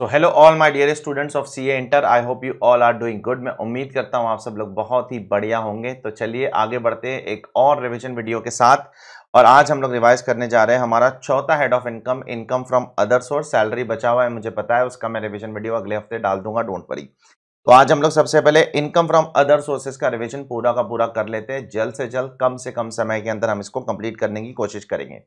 तो hello all my dear students of CA inter, I hope you all are doing good. मैं उम्मीद करता हूं आप सब लोग बहुत ही बढ़िया होंगे। तो चलिए आगे बढ़ते हैं एक और रिवीजन वीडियो के साथ। और आज हम लोग रिवाइज करने जा रहे हैं हमारा चौथा head of income, income from other source. Salary बचा हुआ है, मुझे पता है, उसका मैं रिवीजन वीडियो अगले हफ्ते डाल दूंगा, डोंट वरी। तो आज हम लोग सबसे पहले इनकम फ्रॉम अदर सोर्सेज का रिवीजन पूरा का पूरा कर लेते हैं। जल्द से जल्द, कम से कम समय के अंदर हम इसको कंप्लीट करने की कोशिश करेंगे।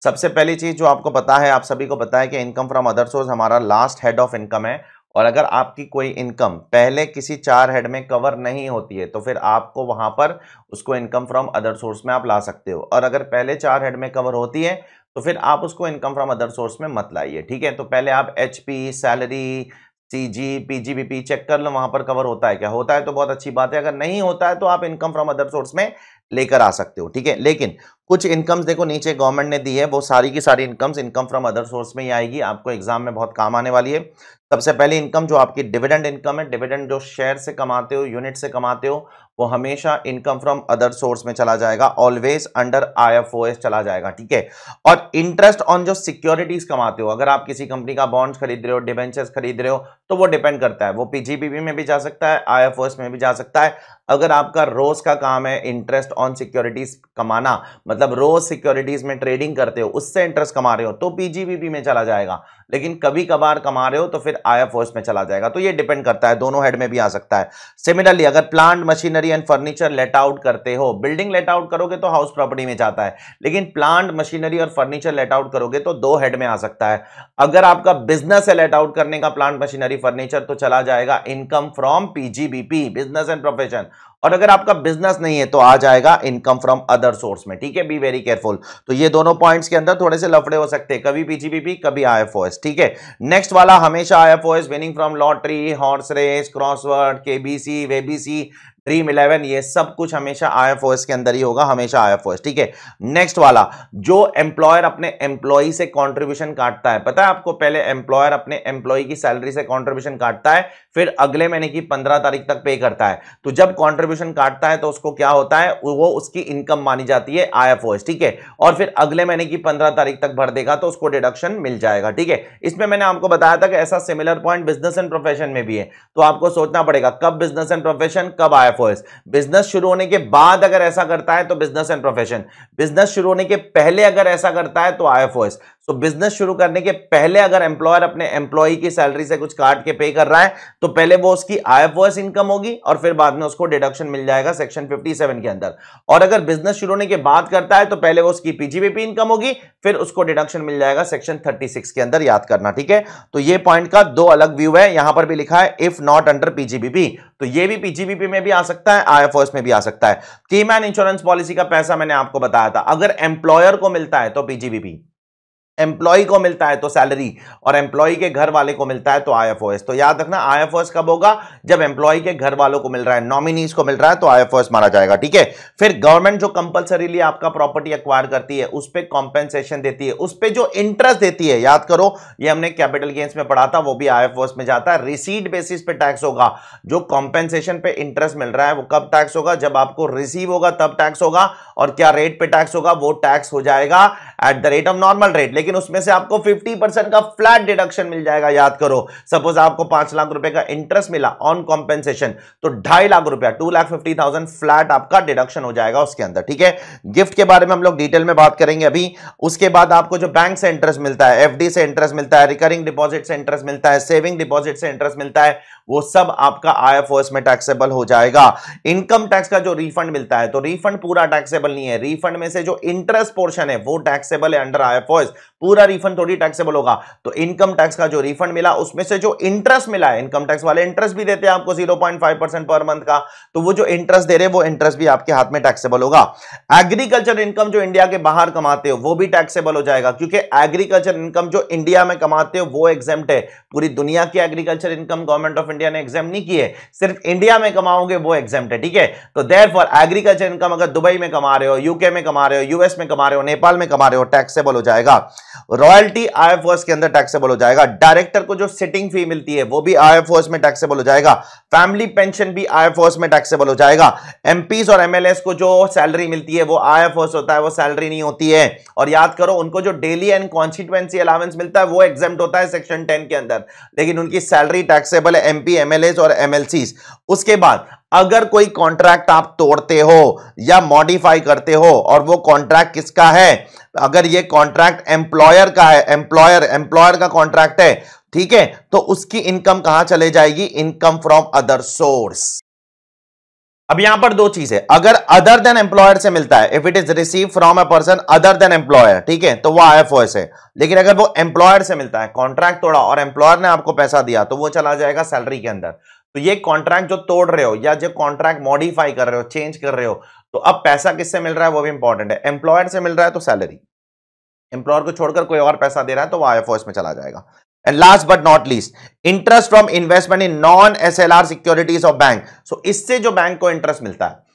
सबसे पहली चीज जो आपको पता है, आप सभी को पता है कि इनकम फ्रॉम अदर सोर्स हमारा लास्ट हेड ऑफ इनकम है। और अगर आपकी कोई इनकम पहले किसी 4 हेड में कवर नहीं होती है तो फिर आपको वहां पर उसको इनकम फ्रॉम अदर सोर्स में आप ला सकते हो। और अगर पहले 4 हेड में कवर होती है तो फिर आप उसको इनकम फ्रॉम अदर सोर्स में मत लाइए, ठीक है। तो पहले आप HP, salary, CG, PGBP check कर लो वहां पर कवर होता है क्या। होता है तो बहुत अच्छी बात है, अगर नहीं होता है तो आप इनकम फ्रॉम अदर सोर्स में लेकर आ सकते हो, ठीक है। लेकिन कुछ इनकम्स देखो नीचे गवर्नमेंट ने दी है, वो सारी की सारी incomes income from other source में ही आएगी, आपको एग्जाम में बहुत काम आने वाली है। सबसे पहली इनकम जो आपकी डिविडेंड इनकम है, डिविडेंड जो शेयर से कमाते हो, यूनिट से कमाते हो, वो हमेशा इनकम फ्रॉम अदर सोर्स में चला जाएगा, ऑलवेज अंडर आईएफओएस चला जाएगा, ठीक है। और इंटरेस्ट ऑन जो सिक्योरिटीज कमाते हो, अगर आप किसी कंपनी का बॉन्ड्स खरीद रहे हो, डिबेंचर्स खरीद रहे हो, तो वो डिपेंड करता है, वो पीजीबीबी में भी जा सकता है, आईएफओएस में भी जा सकता है। अगर आपका रोज का काम है इंटरेस्ट ऑन सिक्योरिटीज कमाना, मतलब रोज सिक्योरिटीज में ट्रेडिंग करते हो, उससे इंटरेस्ट कमा रहे हो, तो पीजीबीबी में चला जाएगा। लेकिन कभी कभार कमा रहे हो तो फिर आईएफओएस में चला जाएगा। तो ये डिपेंड करता है, दोनों हेड में भी आ सकता है। सिमिलरली अगर plant, machinery and furniture let out करते हो, बिल्डिंग लेट आउट करोगे तो हाउस प्रॉपर्टी में जाता है, लेकिन प्लांट, मशीनरी और फर्नीचर लेट आउट करोगे तो 2 हेड में आ सकता है। अगर आपका बिजनेस है लेट आउट करने का, प्लांट, मशीनरी, फर्नीचर, तो चला जाएगा income from PGBP, business and profession. और अगर आपका बिजनेस नहीं है तो आ जाएगा इनकम फ्रॉम अदर सोर्स में, ठीक है। Be very careful. तो ये दोनों पॉइंट्स के अंदर थोड़े से लफड़े हो सकते हैं, कभी पीजीबीपी कभी आईएफओएस, ठीक है। नेक्स्ट वाला हमेशा IFOS, winning from lottery, horse race, crossword, KBC, वेबीसी, ड्रीम 11, ये सब कुछ हमेशा आईएफओएस के अंदर ही होगा, हमेशा आईएफओएस, ठीक है। नेक्स्ट वाला, जो एम्प्लॉयर अपने एम्प्लॉय से कंट्रीब्यूशन काटता है, पता है आपको, पहले एम्प्लॉयर अपने एम्प्लॉय की सैलरी से कंट्रीब्यूशन काटता है, फिर अगले महीने की 15 तारीख तक पे करता है। तो जब कंट्रीब्यूशन काटता है तो उसको क्या होता है, वो उसकी इनकम मानी जाती है आईएफओएस, ठीक है। और फिर अगले महीने की 15 तारीख तक भर देगा तो उसको डिडक्शन मिल जाएगा, ठीक है। इसमें मैंने आपको बताया था कि ऐसा similar point business and profession में भी है। तो आपको सोचना पड़ेगा कब बिजनेस एंड प्रोफेशन, कब आईएफओएस। बिजनेस शुरू होने के बाद अगर ऐसा करता है तो बिजनेस एंड प्रोफेशन, बिजनेस शुरू होने के पहले अगर ऐसा करता है तो आईएफओएस। तो बिजनेस शुरू करने के पहले अगर एम्प्लॉयर अपने एम्प्लॉय की सैलरी से कुछ काट के पे कर रहा है तो पहले वो उसकी आईएफओएस इनकम होगी और फिर बाद में उसको डिडक्शन मिल जाएगा सेक्शन 57 के अंदर। और अगर बिजनेस शुरू होने के बाद करता है तो पहले वो उसकी पीजीबीपी इनकम होगी, फिर उसको डिडक्शन मिल जाएगा सेक्शन 36 के अंदर, याद करना, ठीक है। तो ये पॉइंट का 2 अलग व्यू है, यहां पर भी लिखा है इफ नॉट अंडर पीजीबीपी, तो ये भी पीजीबीपी में भी आ सकता है, आईएफओएस में भी आ सकता है। कीमैन इंश्योरेंस पॉलिसी का पैसा मैंने आपको बताया था, अगर एम्प्लॉयर को मिलता है तो पीजीबीपी, एम्प्लॉय को मिलता है तो सैलरी, और एम्प्लॉय के घर वाले को मिलता है तो आईएफओएस। तो याद रखना आईएफओएस कब होगा, जब एम्प्लॉय के घर वालों को मिल रहा है, नॉमिनीज को मिल रहा है, तो आईएफओएस मारा जाएगा, ठीक है। फिर गवर्नमेंट जो कंपलसरीली आपका प्रॉपर्टी एक्वायर करती है उस पे कॉम्पेंसेशन देती है, उस पे जो इंटरेस्ट देती है, याद करो ये हमने कैपिटल गेन्स में पढ़ा था, वो भी आईएफओएस में जाता है। रिसीट बेसिस पे टैक्स होगा, जो कॉम्पेंसेशन पे इंटरेस्ट मिल रहा है वो कब टैक्स होगा, जब आपको रिसीव होगा तब टैक्स होगा। और क्या रेट पे टैक्स होगा, वो टैक्स हो जाएगा at the rate of normal rate, लेकिन उसमें से आपको 50% का फ्लैट डिडक्शन मिल जाएगा। याद करो, सपोज आपको 5 लाख रुपए का इंटरेस्ट मिला ऑन कॉम्पेंसेशन, तो 2.5 लाख रुपया, 2,50,000 फ्लैट आपका डिडक्शन हो जाएगा उसके अंदर, ठीक है। गिफ्ट के बारे में हम लोग डिटेल में बात करेंगे अभी। उसके बाद आपको जो बैंक से इंटरेस्ट मिलता है, एफडी से इंटरेस्ट मिलता है, रिकरिंग डिपॉजिट से इंटरेस्ट मिलता है, सेविंग डिपॉजिट से इंटरेस्ट मिलता है, वो सब आपका आईएफओएस में टैक्सेबल हो जाएगा। इनकम टैक्स का जो रिफंड मिलता है, तो रिफंड पूरा टैक्सेबल नहीं है, रिफंड में से जो इंटरेस्ट पोर्शन है वो टैक्सेबल है अंडर आईएफओएस, पूरा रिफंड थोड़ी टैक्सेबल होगा। तो इनकम टैक्स का जो रिफंड मिला उसमें से जो इंटरेस्ट मिला है, इनकम टैक्स वाले इंटरेस्ट भी देते हैं आपको 0.5% पर मंथ का, तो वो जो इंटरेस्ट दे रहे हैं वो इंटरेस्ट भी आपके हाथ में टैक्सेबल होगा। एग्रीकल्चर इनकम जो इंडिया के बाहर कमाते हो वो भी टैक्सेबल हो जाएगा, क्योंकि एग्रीकल्चर इनकम जो इंडिया में कमाते हो वो एग्जेम्प्ट है। पूरी दुनिया की agriculture income government of India ने एग्जेम्प्ट नहीं की है, सिर्फ इंडिया में कमाओगे वो एग्जेम्प्ट है, ठीक है। तो देयरफॉर एग्रीकल्चर इनकम अगर दुबई में कमा रहे हो, यूके में कमा रहे हो, यूएस में कमा रहे हो, नेपाल में कमा रहे हो, टैक्सेबल हो जाएगा। रॉयल्टी आईएफओएस के अंदर टैक्सेबल हो जाएगा। डायरेक्टर को जो सिटिंग फी मिलती है वो भी आईएफओएस में टैक्सेबल हो जाएगा। फैमिली पेंशन भी आईएफओएस में टैक्सेबल हो जाएगा। एमपीज और एमएलएस को जो सैलरी मिलती है वो आईएफओएस होता है, वो सैलरी नहीं होती है। और याद करो, उनको जो डेली एंड कॉन्स्टिट्यूएंसी अलाउंस मिलता है वो एग्जेम्प्ट होता है सेक्शन 10 के अंदर, लेकिन उनकी सैलरी टैक्सेबल है, एमपी, एमएलएस और एमएलसीज। उसके बाद अगर कोई कॉन्ट्रैक्ट आप तोड़ते हो या मॉडिफाई करते हो, और वो कॉन्ट्रैक्ट किसका है, अगर ये कॉन्ट्रैक्ट एम्प्लॉयर का है, एम्प्लॉयर का कॉन्ट्रैक्ट है, ठीक है, तो उसकी इनकम कहां चले जाएगी, इनकम फ्रॉम अदर सोर्स। अब यहां पर दो चीज है, अगर अदर देन एम्प्लॉयर से मिलता है, if it is receive from a person other than employer, ठीक है, तो वो आईएफओएस है। लेकिन अगर वो एम्प्लॉयर से मिलता है, कॉन्ट्रैक्ट तोड़ा और एम्प्लॉयर ने आपको पैसा दिया, तो वो चला जाएगा सैलरी के अंदर। तो ये कॉन्ट्रैक्ट जो तोड़ रहे हो या जो कॉन्ट्रैक्ट मॉडिफाई कर रहे हो, चेंज कर रहे हो, तो अब पैसा किससे मिल रहा है वो भी इंपॉर्टेंट है। एम्प्लॉयर से मिल रहा है तो सैलरी, एम्प्लॉयर को छोड़कर कोई और पैसा दे रहा है तो वो आईएफओएस में चला जाएगा। And last but not least, interest from investment in non SLR securities of bank. So इससे जो बैंक को इंटरेस्ट मिलता है,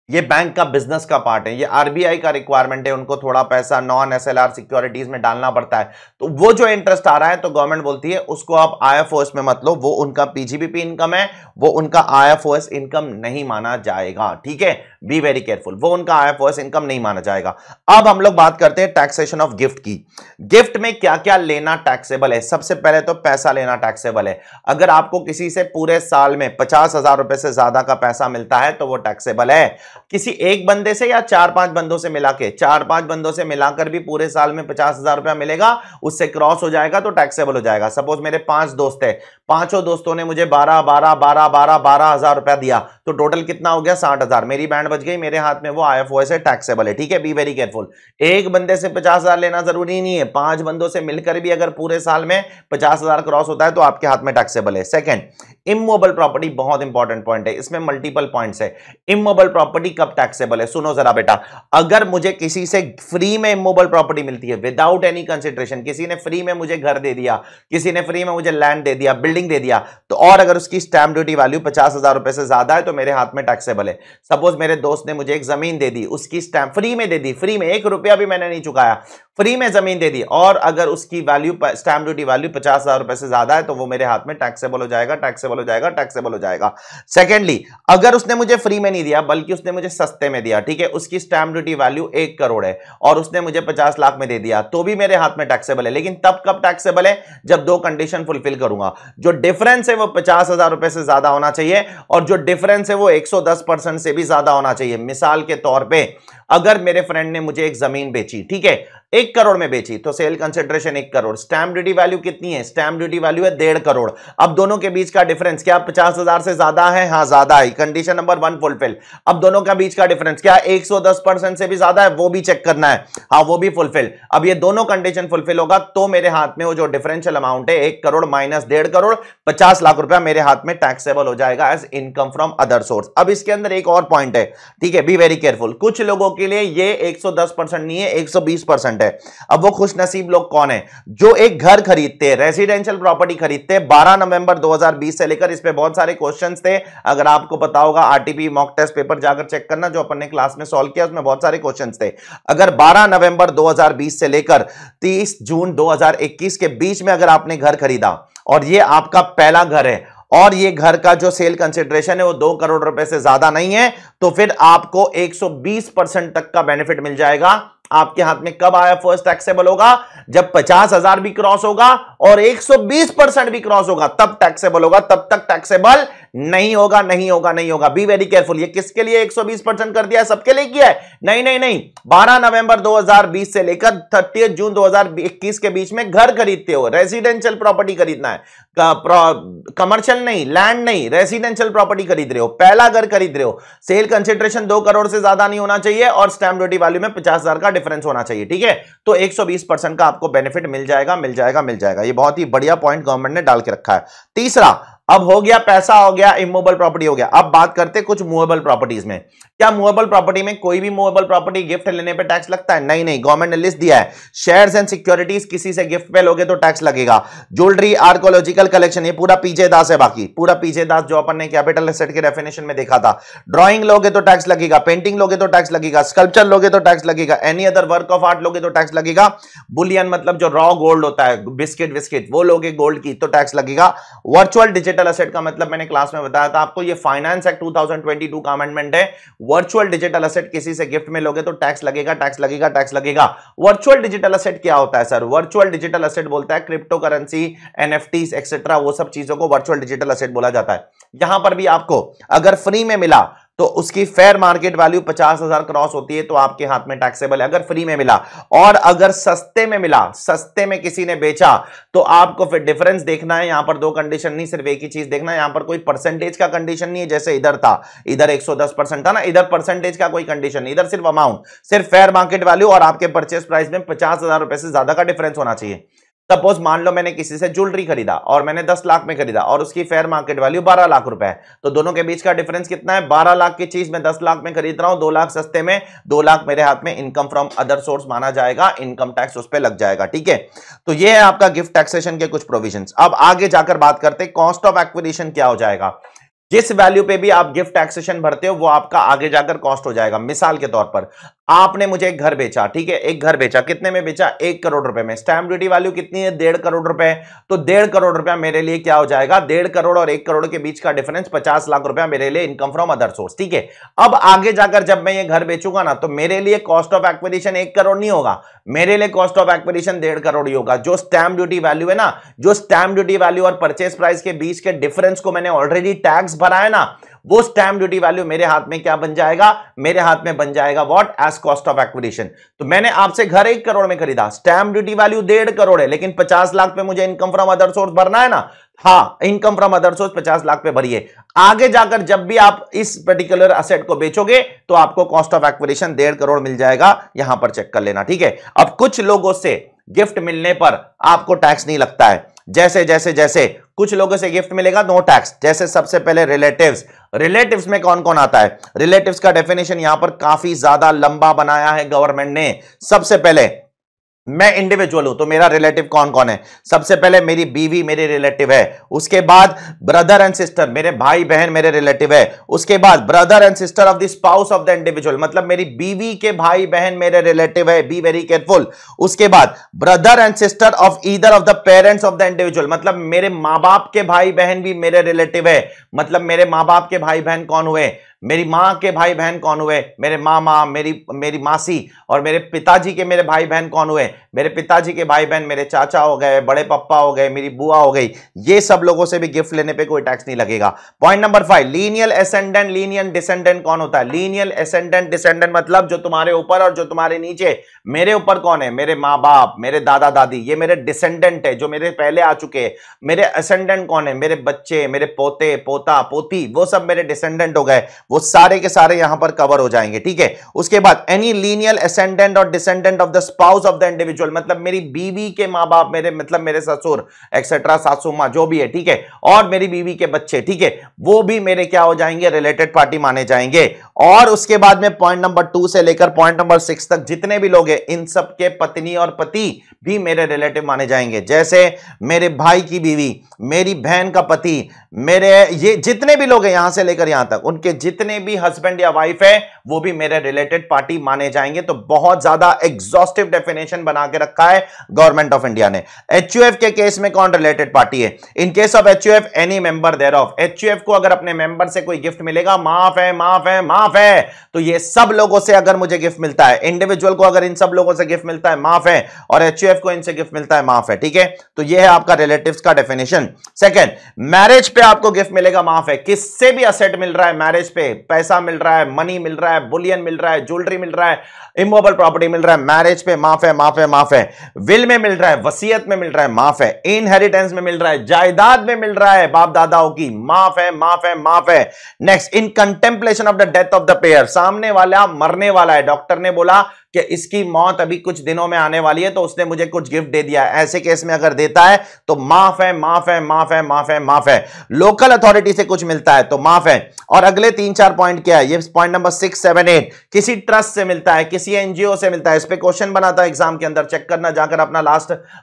ये बैंक का बिजनेस का पार्ट है, ये आरबीआई का रिक्वायरमेंट है, उनको थोड़ा पैसा नॉन एसएलआर सिक्योरिटीज में डालना पड़ता है। तो वो जो इंटरेस्ट आ रहा है, तो गवर्नमेंट बोलती है उसको आप आईएफओएस में मत लो, वो उनका पीजीबीपी इनकम है, वो उनका आईएफओएस इनकम नहीं माना जाएगा। ठीक है, बी वेरी केयरफुल, वो उनका आईएफओएस इनकम नहीं माना जाएगा। अब हम लोग बात करते हैं टैक्सेशन ऑफ गिफ्ट की। गिफ्ट में क्या क्या लेना टैक्सेबल है। सबसे पहले तो पैसा लेना टैक्सेबल है। अगर आपको किसी से पूरे साल में 50,000 रुपए से ज्यादा का पैसा मिलता है तो वो टैक्सेबल है। किसी एक बंदे से या 4-5 बंदों से मिला के, 4-5 बंदों से मिलाकर भी पूरे साल में 50,000 रुपया मिलेगा, उससे क्रॉस हो जाएगा तो टैक्सेबल हो जाएगा। सपोज मेरे 5 दोस्त है, पांचों दोस्तों ने मुझे 12,000 रुपया दिया, तो टोटल कितना हो गया, 60,000। मेरी बैंड बच गई, मेरे हाथ में वो आईएफओएस है, टैक्सेबल है। ठीक है, बी वेरी केयरफुल। एक बंदे से 50,000 लेना जरूरी नहीं है, 5 बंदों से मिलकर भी अगर पूरे साल में 50,000 क्रॉस होता है तो आपके हाथ में टैक्सेबल है। सेकंड, इमोबल प्रॉपर्टी, बहुत इंपॉर्टेंट पॉइंट है, इसमें मल्टीपल पॉइंट्स है। इमोबल प्रॉपर्टी कब टैक्सेबल है, सुनो जरा बेटा। अगर मुझे किसी से फ्री में इमोबल प्रॉपर्टी मिलती है विदाउट एनी कंसिडरेशन, किसी ने फ्री में मुझे घर दे दिया, किसी ने फ्री में मुझे लैंड दे दिया, बिल्डिंग दे दिया, तो और अगर उसकी स्टैंप ड्यूटी वैल्यू 50,000 रुपए से ज्यादा है तो मेरे हाथ में टैक्सेबल है। सपोज मेरे दोस्त ने मुझे एक जमीन दे दी, उसकी स्टैंप फ्री में दे दी, फ्री में, 1 रुपया भी मैंने नहीं चुकाया, फ्री में जमीन दे दी, और अगर उसकी वैल्यू, स्टैंप ड्यूटी वैल्यू 50,000 रुपए से ज्यादा है तो वो मेरे हाथ में टैक्सेबल हो जाएगा, टैक्सेबल हो जाएगा, टैक्सेबल हो जाएगा। सेकेंडली, अगर उसने मुझे फ्री में नहीं दिया बल्कि उसने मुझे सस्ते में दिया, ठीक है, उसकी स्टैंप ड्यूटी वैल्यू 1 करोड़ है और उसने मुझे 50 लाख में दे दिया, तो भी मेरे हाथ में टैक्सेबल है। लेकिन तब कब टैक्सेबल है, जब 2 कंडीशन फुलफिल करूंगा। जो डिफरेंस है वो 50,000 रुपए से ज्यादा होना चाहिए, और जो डिफरेंस है वो 110% से भी ज्यादा होना चाहिए। मिसाल के तौर पे, अगर मेरे फ्रेंड ने मुझे एक जमीन बेची, ठीक है, 1 करोड़ में बेची, तो sale consideration 1 crore, stamp duty value कितनी है, स्टैंप ड्यूटी वैल्यू है 1.5 करोड़। अब दोनों के बीच का डिफरेंस क्या 50,000 से ज्यादा है, हाँ ज्यादा है, कंडीशन नंबर 1 फुलफिल। अब दोनों का बीच का डिफरेंस क्या 110% से भी ज्यादा है, वो भी चेक करना है, हाँ वो भी फुलफिल। अब ये दोनों कंडीशन फुलफिल होगा तो मेरे हाथ में वो जो डिफरेंशियल अमाउंट है 1 करोड़ माइनस 1.5 करोड़, 50 लाख रुपया मेरे हाथ में टैक्सेबल हो जाएगा as income from other source. अब इसके अंदर एक और पॉइंट है, ठीक है, बी वेरी केयरफुल। कुछ लोगों के लिए ये 110% नहीं है, 120% है। अब वो खुश नसीब लोग कौन है, जो एक घर खरीदते हैं, रेजिडेंशियल प्रॉपर्टी खरीदते हैं। 12 नवंबर 2020 से लेकर इस पे बहुत सारे क्वेश्चंस थे, अगर आपको पता होगा आरटीपी मॉक टेस्ट पेपर जाकर चेक करना, जो अपन ने क्लास में सॉल्व किया उसमें बहुत सारे क्वेश्चंस थे। अगर 12 नवंबर 2020 से लेकर 30 जून 2021 के बीच में अगर आपने घर खरीदा और ये आपका पहला घर है, और ये घर का जो सेल कंसिडरेशन है वो 2 करोड़ रुपए से ज्यादा नहीं है, तो फिर आपको 120% तक का बेनिफिट मिल जाएगा आपके हाथ में। कब आईएफओएस टैक्सेबल होगा, जब 50,000 भी क्रॉस होगा और 120% भी क्रॉस होगा, तब टैक्सेबल होगा, तब तक टैक्सेबल नहीं होगा, नहीं होगा, नहीं होगा। Be very careful. ये किसके लिए 120% कर दिया है, सबके लिए किया है? नहीं नहीं नहीं, 12 नवंबर 2020 से लेकर 30 जून 2021 के बीच में घर खरीदते हो, रेजिडेंशियल प्रॉपर्टी खरीदना है, कमर्शियल नहीं, लैंड नहीं, रेजिडेंशियल प्रॉपर्टी खरीद रहे हो, पहला घर खरीद रहे हो, सेल कंसिडरेशन 2 करोड़ से ज्यादा नहीं होना चाहिए और स्टैंप ड्यूटी वैल्यू में 50,000 का डिफरेंस होना चाहिए, ठीक है, तो 120% का आपको बेनिफिट मिल जाएगा, मिल जाएगा, मिल जाएगा। ये बहुत ही बढ़िया पॉइंट गवर्नमेंट ने डाल के रखा है। तीसरा, अब हो गया पैसा, हो गया इमूवेबल प्रॉपर्टी हो गया, अब बात करते हैं कुछ मूवेबल प्रॉपर्टीज में। क्या मूवेबल प्रॉपर्टी में कोई भी मूवेबल प्रॉपर्टी गिफ्ट लेने पे टैक्स लगता है? नहीं नहीं, गवर्नमेंट ने लिस्ट दिया है। शेयर्स एंड सिक्योरिटीज किसी से गिफ्ट पे लोगे तो टैक्स लगेगा। ज्वेलरी, आर्कोलॉजिकल कलेक्शन, ये पूरा पीजे दास है, बाकी पूरा पीजे दास जो अपन ने कैपिटल एसेट के डेफिनेशन में देखा था। ड्राइंग लोगे तो टैक्स लगेगा, पेंटिंग लोगे तो टैक्स लगेगा, स्कल्पचर लोगे तो टैक्स लगेगा, any other work of art लोगे तो टैक्स लगेगा। बुलियन मतलब जो रॉ गोल्ड होता है, बिस्किट विस्किट, वो लोगे गोल्ड की तो टैक्स लगेगा। वर्चुअल डिजिटल एसेट का मतलब मैंने क्लास में बताया था आपको, ये फाइनेंस एक्ट 2022 का अमेंडमेंट है। वर्चुअल डिजिटल एसेट किसी से गिफ्ट में लोगे तो टैक्स लगेगा, टैक्स लगेगा, टैक्स लगेगा। वर्चुअल डिजिटल एसेट क्या होता है सर? वर्चुअल डिजिटल एसेट बोलता है क्रिप्टो करेंसी, एनएफटीज एक्सेट्रा, वो सब चीजों को वर्चुअल डिजिटल एसेट बोला जाता है। यहां पर भी आपको अगर फ्री में मिला तो उसकी फेयर मार्केट वैल्यू 50,000 क्रॉस होती है तो आपके हाथ में टैक्सेबल है, अगर फ्री में मिला। और अगर सस्ते में मिला, सस्ते में किसी ने बेचा, तो आपको फिर डिफरेंस देखना है। यहां पर दो कंडीशन नहीं, सिर्फ एक ही चीज देखना है। यहां पर कोई परसेंटेज का कंडीशन नहीं है जैसे इधर था, इधर 110% था ना, इधर परसेंटेज का कोई कंडीशन नहीं, इधर सिर्फ अमाउंट, सिर्फ फेयर मार्केट वैल्यू और आपके परचेस प्राइस में 50,000 रुपए से ज्यादा का डिफरेंस होना चाहिए। सपोज मान लो मैंने किसी से ज्वेलरी खरीदा और मैंने 10 लाख में खरीदा और उसकी फेयर मार्केट वैल्यू 12 लाख रुपए है, तो दोनों के बीच का डिफरेंस कितना है? 12 लाख की चीज मैं 10 लाख में खरीद रहा हूं, 2 लाख सस्ते में, 2 लाख मेरे हाथ में इनकम फ्रॉम अदर सोर्स माना जाएगा, इनकम टैक्स उस पर लग जाएगा। ठीक है, तो ये है आपका गिफ्ट टैक्सेशन के कुछ प्रोविजंस। अब आगे जाकर बात करते हैं कॉस्ट ऑफ एक्विजिशन क्या हो जाएगा। जिस वैल्यू पे भी आप गिफ्ट टैक्सेशन भरते हो वो आपका आगे जाकर कॉस्ट हो जाएगा। मिसाल के तौर पर आपने मुझे एक घर बेचा, ठीक है, एक घर बेचा, कितने में बेचा? 1 करोड़ रुपए में। स्टैंप ड्यूटी वैल्यू कितनी है? 1.5 करोड़ रुपए। तो 1.5 करोड़ रुपया मेरे लिए क्या हो जाएगा? 1.5 करोड़ और 1 करोड़ के बीच का डिफरेंस 50 लाख रुपया मेरे लिए इनकम फ्रॉम अदर सोर्स। ठीक है, अब आगे जाकर जब मैं ये घर बेचूंगा ना, तो मेरे लिए कॉस्ट ऑफ एक्विजिशन 1 करोड़ नहीं होगा, मेरे लिए कॉस्ट ऑफ एक्विजिशन 1.5 करोड़ ही होगा। जो स्टैंप ड्यूटी वैल्यू है ना, जो स्टैंप ड्यूटी वैल्यू और परचेस प्राइस के बीच के डिफरेंस को मैंने ऑलरेडी टैक्स भरा है ना, वो स्टैंप ड्यूटी वैल्यू मेरे हाथ में क्या बन जाएगा? मेरे हाथ में बन जाएगा what? As cost of acquisition. तो मैंने आपसे घर 1 करोड़ में खरीदा, स्टैंप ड्यूटी वैल्यू 1.5 करोड़ है, लेकिन 50 लाख पे मुझे इनकम फ्रॉम अदर सोर्स भरना है ना। हाँ, income from other source 50 lakh पे भरिए। आगे जाकर जब भी आप इस पर्टिकुलर असेट को बेचोगे तो आपको कॉस्ट ऑफ एक्विजिशन 1.5 करोड़ मिल जाएगा, यहां पर चेक कर लेना। ठीक है, अब कुछ लोगों से गिफ्ट मिलने पर आपको टैक्स नहीं लगता है। जैसे जैसे जैसे कुछ लोगों से गिफ्ट मिलेगा नो टैक्स। जैसे सबसे पहले रिलेटिव्स, रिलेटिव्स में कौन कौन आता है? रिलेटिव्स का डेफिनेशन यहां पर काफी ज्यादा लंबा बनाया है गवर्नमेंट ने। सबसे पहले मैं इंडिविजुअल हूं तो मेरा रिलेटिव कौन कौन है? सबसे पहले मेरी बीवी मेरे रिलेटिव है, उसके बाद ब्रदर एंड सिस्टर, मेरे भाई बहन मेरे रिलेटिव है, उसके बाद brother and sister of the spouse of the individual, मतलब मेरी बीवी के भाई बहन मेरे रिलेटिव है, बी वेरी केयरफुल। उसके बाद brother and sister of either of the parents of the individual, मतलब मेरे मां बाप के भाई बहन भी मेरे रिलेटिव है। मतलब मेरे मां बाप के भाई बहन कौन हुए? मेरी मां के भाई बहन कौन हुए? मेरे मामा, मेरी मासी। और मेरे पिताजी के मेरे भाई बहन कौन हुए? मेरे पिताजी के भाई बहन मेरे चाचा हो गए, बड़े पप्पा हो गए, मेरी बुआ हो गई। ये सब लोगों से भी गिफ्ट लेने पे कोई टैक्स नहीं लगेगा। Point number 5, lineal ascendant, lineal descendant कौन होता है? लीनियल एसेंडेंट डिसेंडेंट मतलब जो तुम्हारे ऊपर और जो तुम्हारे नीचे। मेरे ऊपर कौन है? मेरे माँ बाप, मेरे दादा दादी, ये मेरे डिसेंडेंट है जो मेरे पहले आ चुके हैं। मेरे असेंडेंट कौन है? मेरे बच्चे, मेरे पोते, पोता, पोती, वो सब मेरे डिसेंडेंट हो गए, वो सारे के सारे यहां पर कवर हो जाएंगे। ठीक है, उसके बाद एनी लीनियल असेंडेंट और descendant of the spouse of the individual, मतलब मेरी बीवी के मां बाप, मेरे मतलब मेरे ससुर एक्सेट्रा, सासू मां, जो भी है, ठीक है, और मेरी बीवी के बच्चे, ठीक है, वो भी मेरे क्या हो जाएंगे? रिलेटेड पार्टी माने जाएंगे। और उसके बाद में पॉइंट नंबर 2 से लेकर पॉइंट नंबर 6 तक जितने भी लोग हैं, इन सब के पत्नी और पति भी मेरे रिलेटिव माने जाएंगे। जैसे मेरे भाई की बीवी, मेरी बहन का पति, मेरे ये जितने भी लोग हैं यहां से लेकर यहां तक, उनके जितने भी हस्बैंड या वाइफ है वो भी मेरे रिलेटेड पार्टी माने जाएंगे। तो बहुत ज्यादा एग्जॉस्टिव डेफिनेशन बना के रखा है गवर्नमेंट ऑफ इंडिया ने। एचयूएफ के केस में कौन रिलेटेड पार्टी है? In case of HUF any member thereof. HUF को अगर अपने मेंबर से कोई गिफ्ट मिलेगा, माफ है, माफ है, माफ है, तो ये सब लोगों से अगर मुझे गिफ्ट मिलता है, इंडिविजुअल को अगर इन सब लोगों से गिफ्ट मिलता है, माफ है, और एचयूएफ को इनसे गिफ्ट मिलता है, माफ है। ठीक है, तो ये है आपका रिलेटिव्स का डेफिनेशन। सेकंड, मैरिज पे आपको गिफ्ट मिलेगा, माफ है। किससे भी असेट मिल रहा है मैरिज पे, पैसा मिल रहा है, मनी मिल रहा है, बुलियन मिल रहा है, ज्वेलरी मिल रहा है, इमूवेबल प्रॉपर्टी मिल रहा है, मैरिज पे माफ है, माफ है, माफ है। विल में मिल रहा है, वसीयत में मिल रहा है, माफ है। इनहेरिटेंस में मिल रहा है, जायदाद में मिल रहा है बाप दादाओं की, माफ है, माफ है, माफ है। Next, in contemplation of the death of the pair, सामने वाला मरने वाला है, डॉक्टर ने बोला कि इसकी मौत अभी कुछ दिनों में आने वाली है तो उसने मुझे कुछ गिफ्ट दे दिया है, ऐसे केस में अगर देता है तो माफ है, माफ है, माफ है, माफ है, माफ है। लोकल अथॉरिटी से कुछ मिलता है तो माफ है। और अगले 3-4 पॉइंट क्या है, ये पॉइंट नंबर 6, 7, 8 किसी ट्रस्ट से मिलता है, किसी एनजीओ से मिलता है। इस पे क्वेश्चन बना था एग्जाम के अंदर, चेक करना जाकर अपना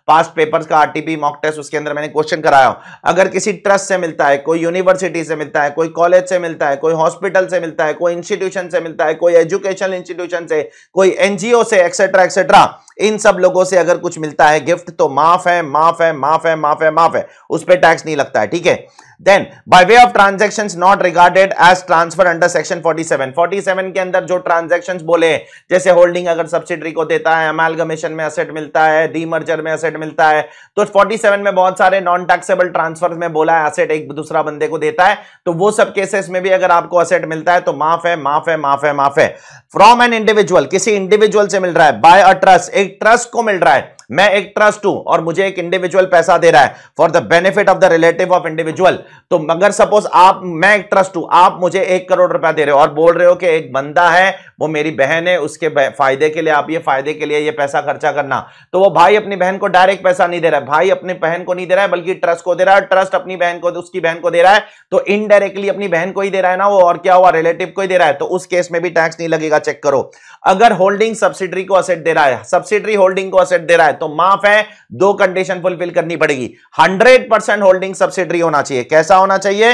पास्ट पेपर्स का आरटीपी मॉक टेस्ट, उसके अंदर मैंने क्वेश्चन कराया। अगर किसी ट्रस्ट से मिलता है, कोई यूनिवर्सिटी से मिलता है, कोई कॉलेज से मिलता है, कोई हॉस्पिटल से मिलता है, कोई इंस्टीट्यूशन से मिलता है, कोई एजुकेशनल इंस्टीट्यूशन से, कोई एनजीओ से, एक्सेट्रा एक्सेट्रा, इन सब लोगों से अगर कुछ मिलता है गिफ्ट तो माफ है, माफ है, माफ है, माफ है, माफ है, उस पर टैक्स नहीं लगता है। ठीक है। Then by way of transactions not regarded as transfer under section 47 के अंदर जो ट्रांजैक्शंस बोले, जैसे होल्डिंग अगर सब्सिडरी को देता है, अमालगमेशन में एसेट मिलता है, डीमर्जर में एसेट मिलता है, तो 47 में बहुत सारे नॉन टैक्सेबल ट्रांसफर में बोला है एसेट एक दूसरा बंदे को देता है, तो वो सब केसेस में भी अगर आपको एसेट मिलता है तो माफ है, माफ है, माफ है, माफ है। फ्रॉम एन इंडिविजुअल, किसी इंडिविजुअल से मिल रहा है, बाय अ ट्रस्ट, एक ट्रस्ट को मिल रहा है, मैं एक ट्रस्ट हूं और मुझे एक इंडिविजुअल पैसा दे रहा है for the benefit of the relative of individual. तो अगर सपोज मैं एक ट्रस्ट हूं, आप मुझे 1 करोड़ रुपया दे रहे हो और बोल रहे हो कि एक बंदा है वो मेरी बहन है, उसके फायदे के लिए आप ये फायदे के लिए ये पैसा खर्चा करना, तो वो भाई अपनी बहन को डायरेक्ट पैसा नहीं दे रहा है, भाई अपनी बहन को नहीं दे रहा है बल्कि ट्रस्ट को दे रहा है, ट्रस्ट अपनी बहन को, उसकी बहन को दे रहा है, तो इनडायरेक्टली अपनी बहन को ही दे रहा है ना वो, और क्या हुआ, रिलेटिव को ही दे रहा है, तो उस केस में भी टैक्स नहीं लगेगा। चेक करो। अगर होल्डिंग सब्सिडरी को असेट दे रहा है, सब्सिडरी होल्डिंग को असेट दे रहा है तो माफ है, 2 कंडीशन फुलफिल करनी पड़ेगी। 100% होल्डिंग सब्सिडरी होना चाहिए। कैसा होना चाहिए?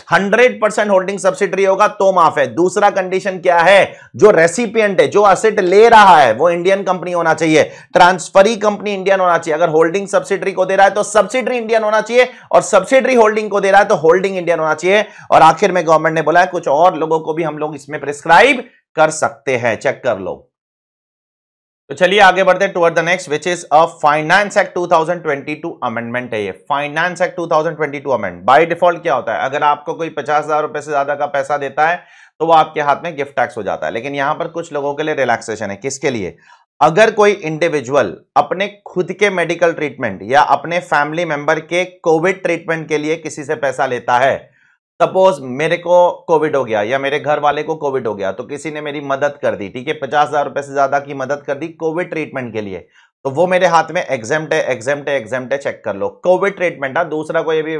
100% होल्डिंग सब्सिडरी होगा तो माफ है। दूसरा कंडीशन क्या है, जो रेसिपिएंट है, जो असेट ले रहा है, वो इंडियन कंपनी होना चाहिए, ट्रांसफरी कंपनी इंडियन होना चाहिए। अगर होल्डिंग सब्सिडरी को दे रहा है तो सब्सिडरी इंडियन होना चाहिए, और सब्सिडरी होल्डिंग को दे रहा है तो होल्डिंग इंडियन होना चाहिए। और आखिर में गवर्नमेंट ने बोला है कुछ और लोगों को भी हम लोग इसमें प्रिस्क्राइब कर सकते हैं, चेक कर लो। तो चलिए आगे बढ़ते हैं toward the next, which is a finance act 2022 amendment है। ये finance act 2022 amendment by default क्या होता है, अगर आपको कोई 50,000 रुपए से ज्यादा का पैसा देता है तो वो आपके हाथ में गिफ्ट टैक्स हो जाता है। लेकिन यहां पर कुछ लोगों के लिए रिलैक्सेशन है। किसके लिए? अगर कोई इंडिविजुअल अपने खुद के मेडिकल ट्रीटमेंट या अपने फैमिली मेंबर के कोविड ट्रीटमेंट के लिए किसी से पैसा लेता है, सपोज मेरे को कोविड हो गया या मेरे घर वाले को कोविड हो गया, तो किसी ने मेरी मदद कर दी, ठीक है, 50,000 रुपए से ज्यादा की मदद कर दी कोविड ट्रीटमेंट के लिए, तो वो मेरे हाथ में एग्जेम्प्ट है, एग्जेम्प्ट है, एग्जेम्प्ट है, चेक कर लो। कोविड ट्रीटमेंट, दूसरा कोई भी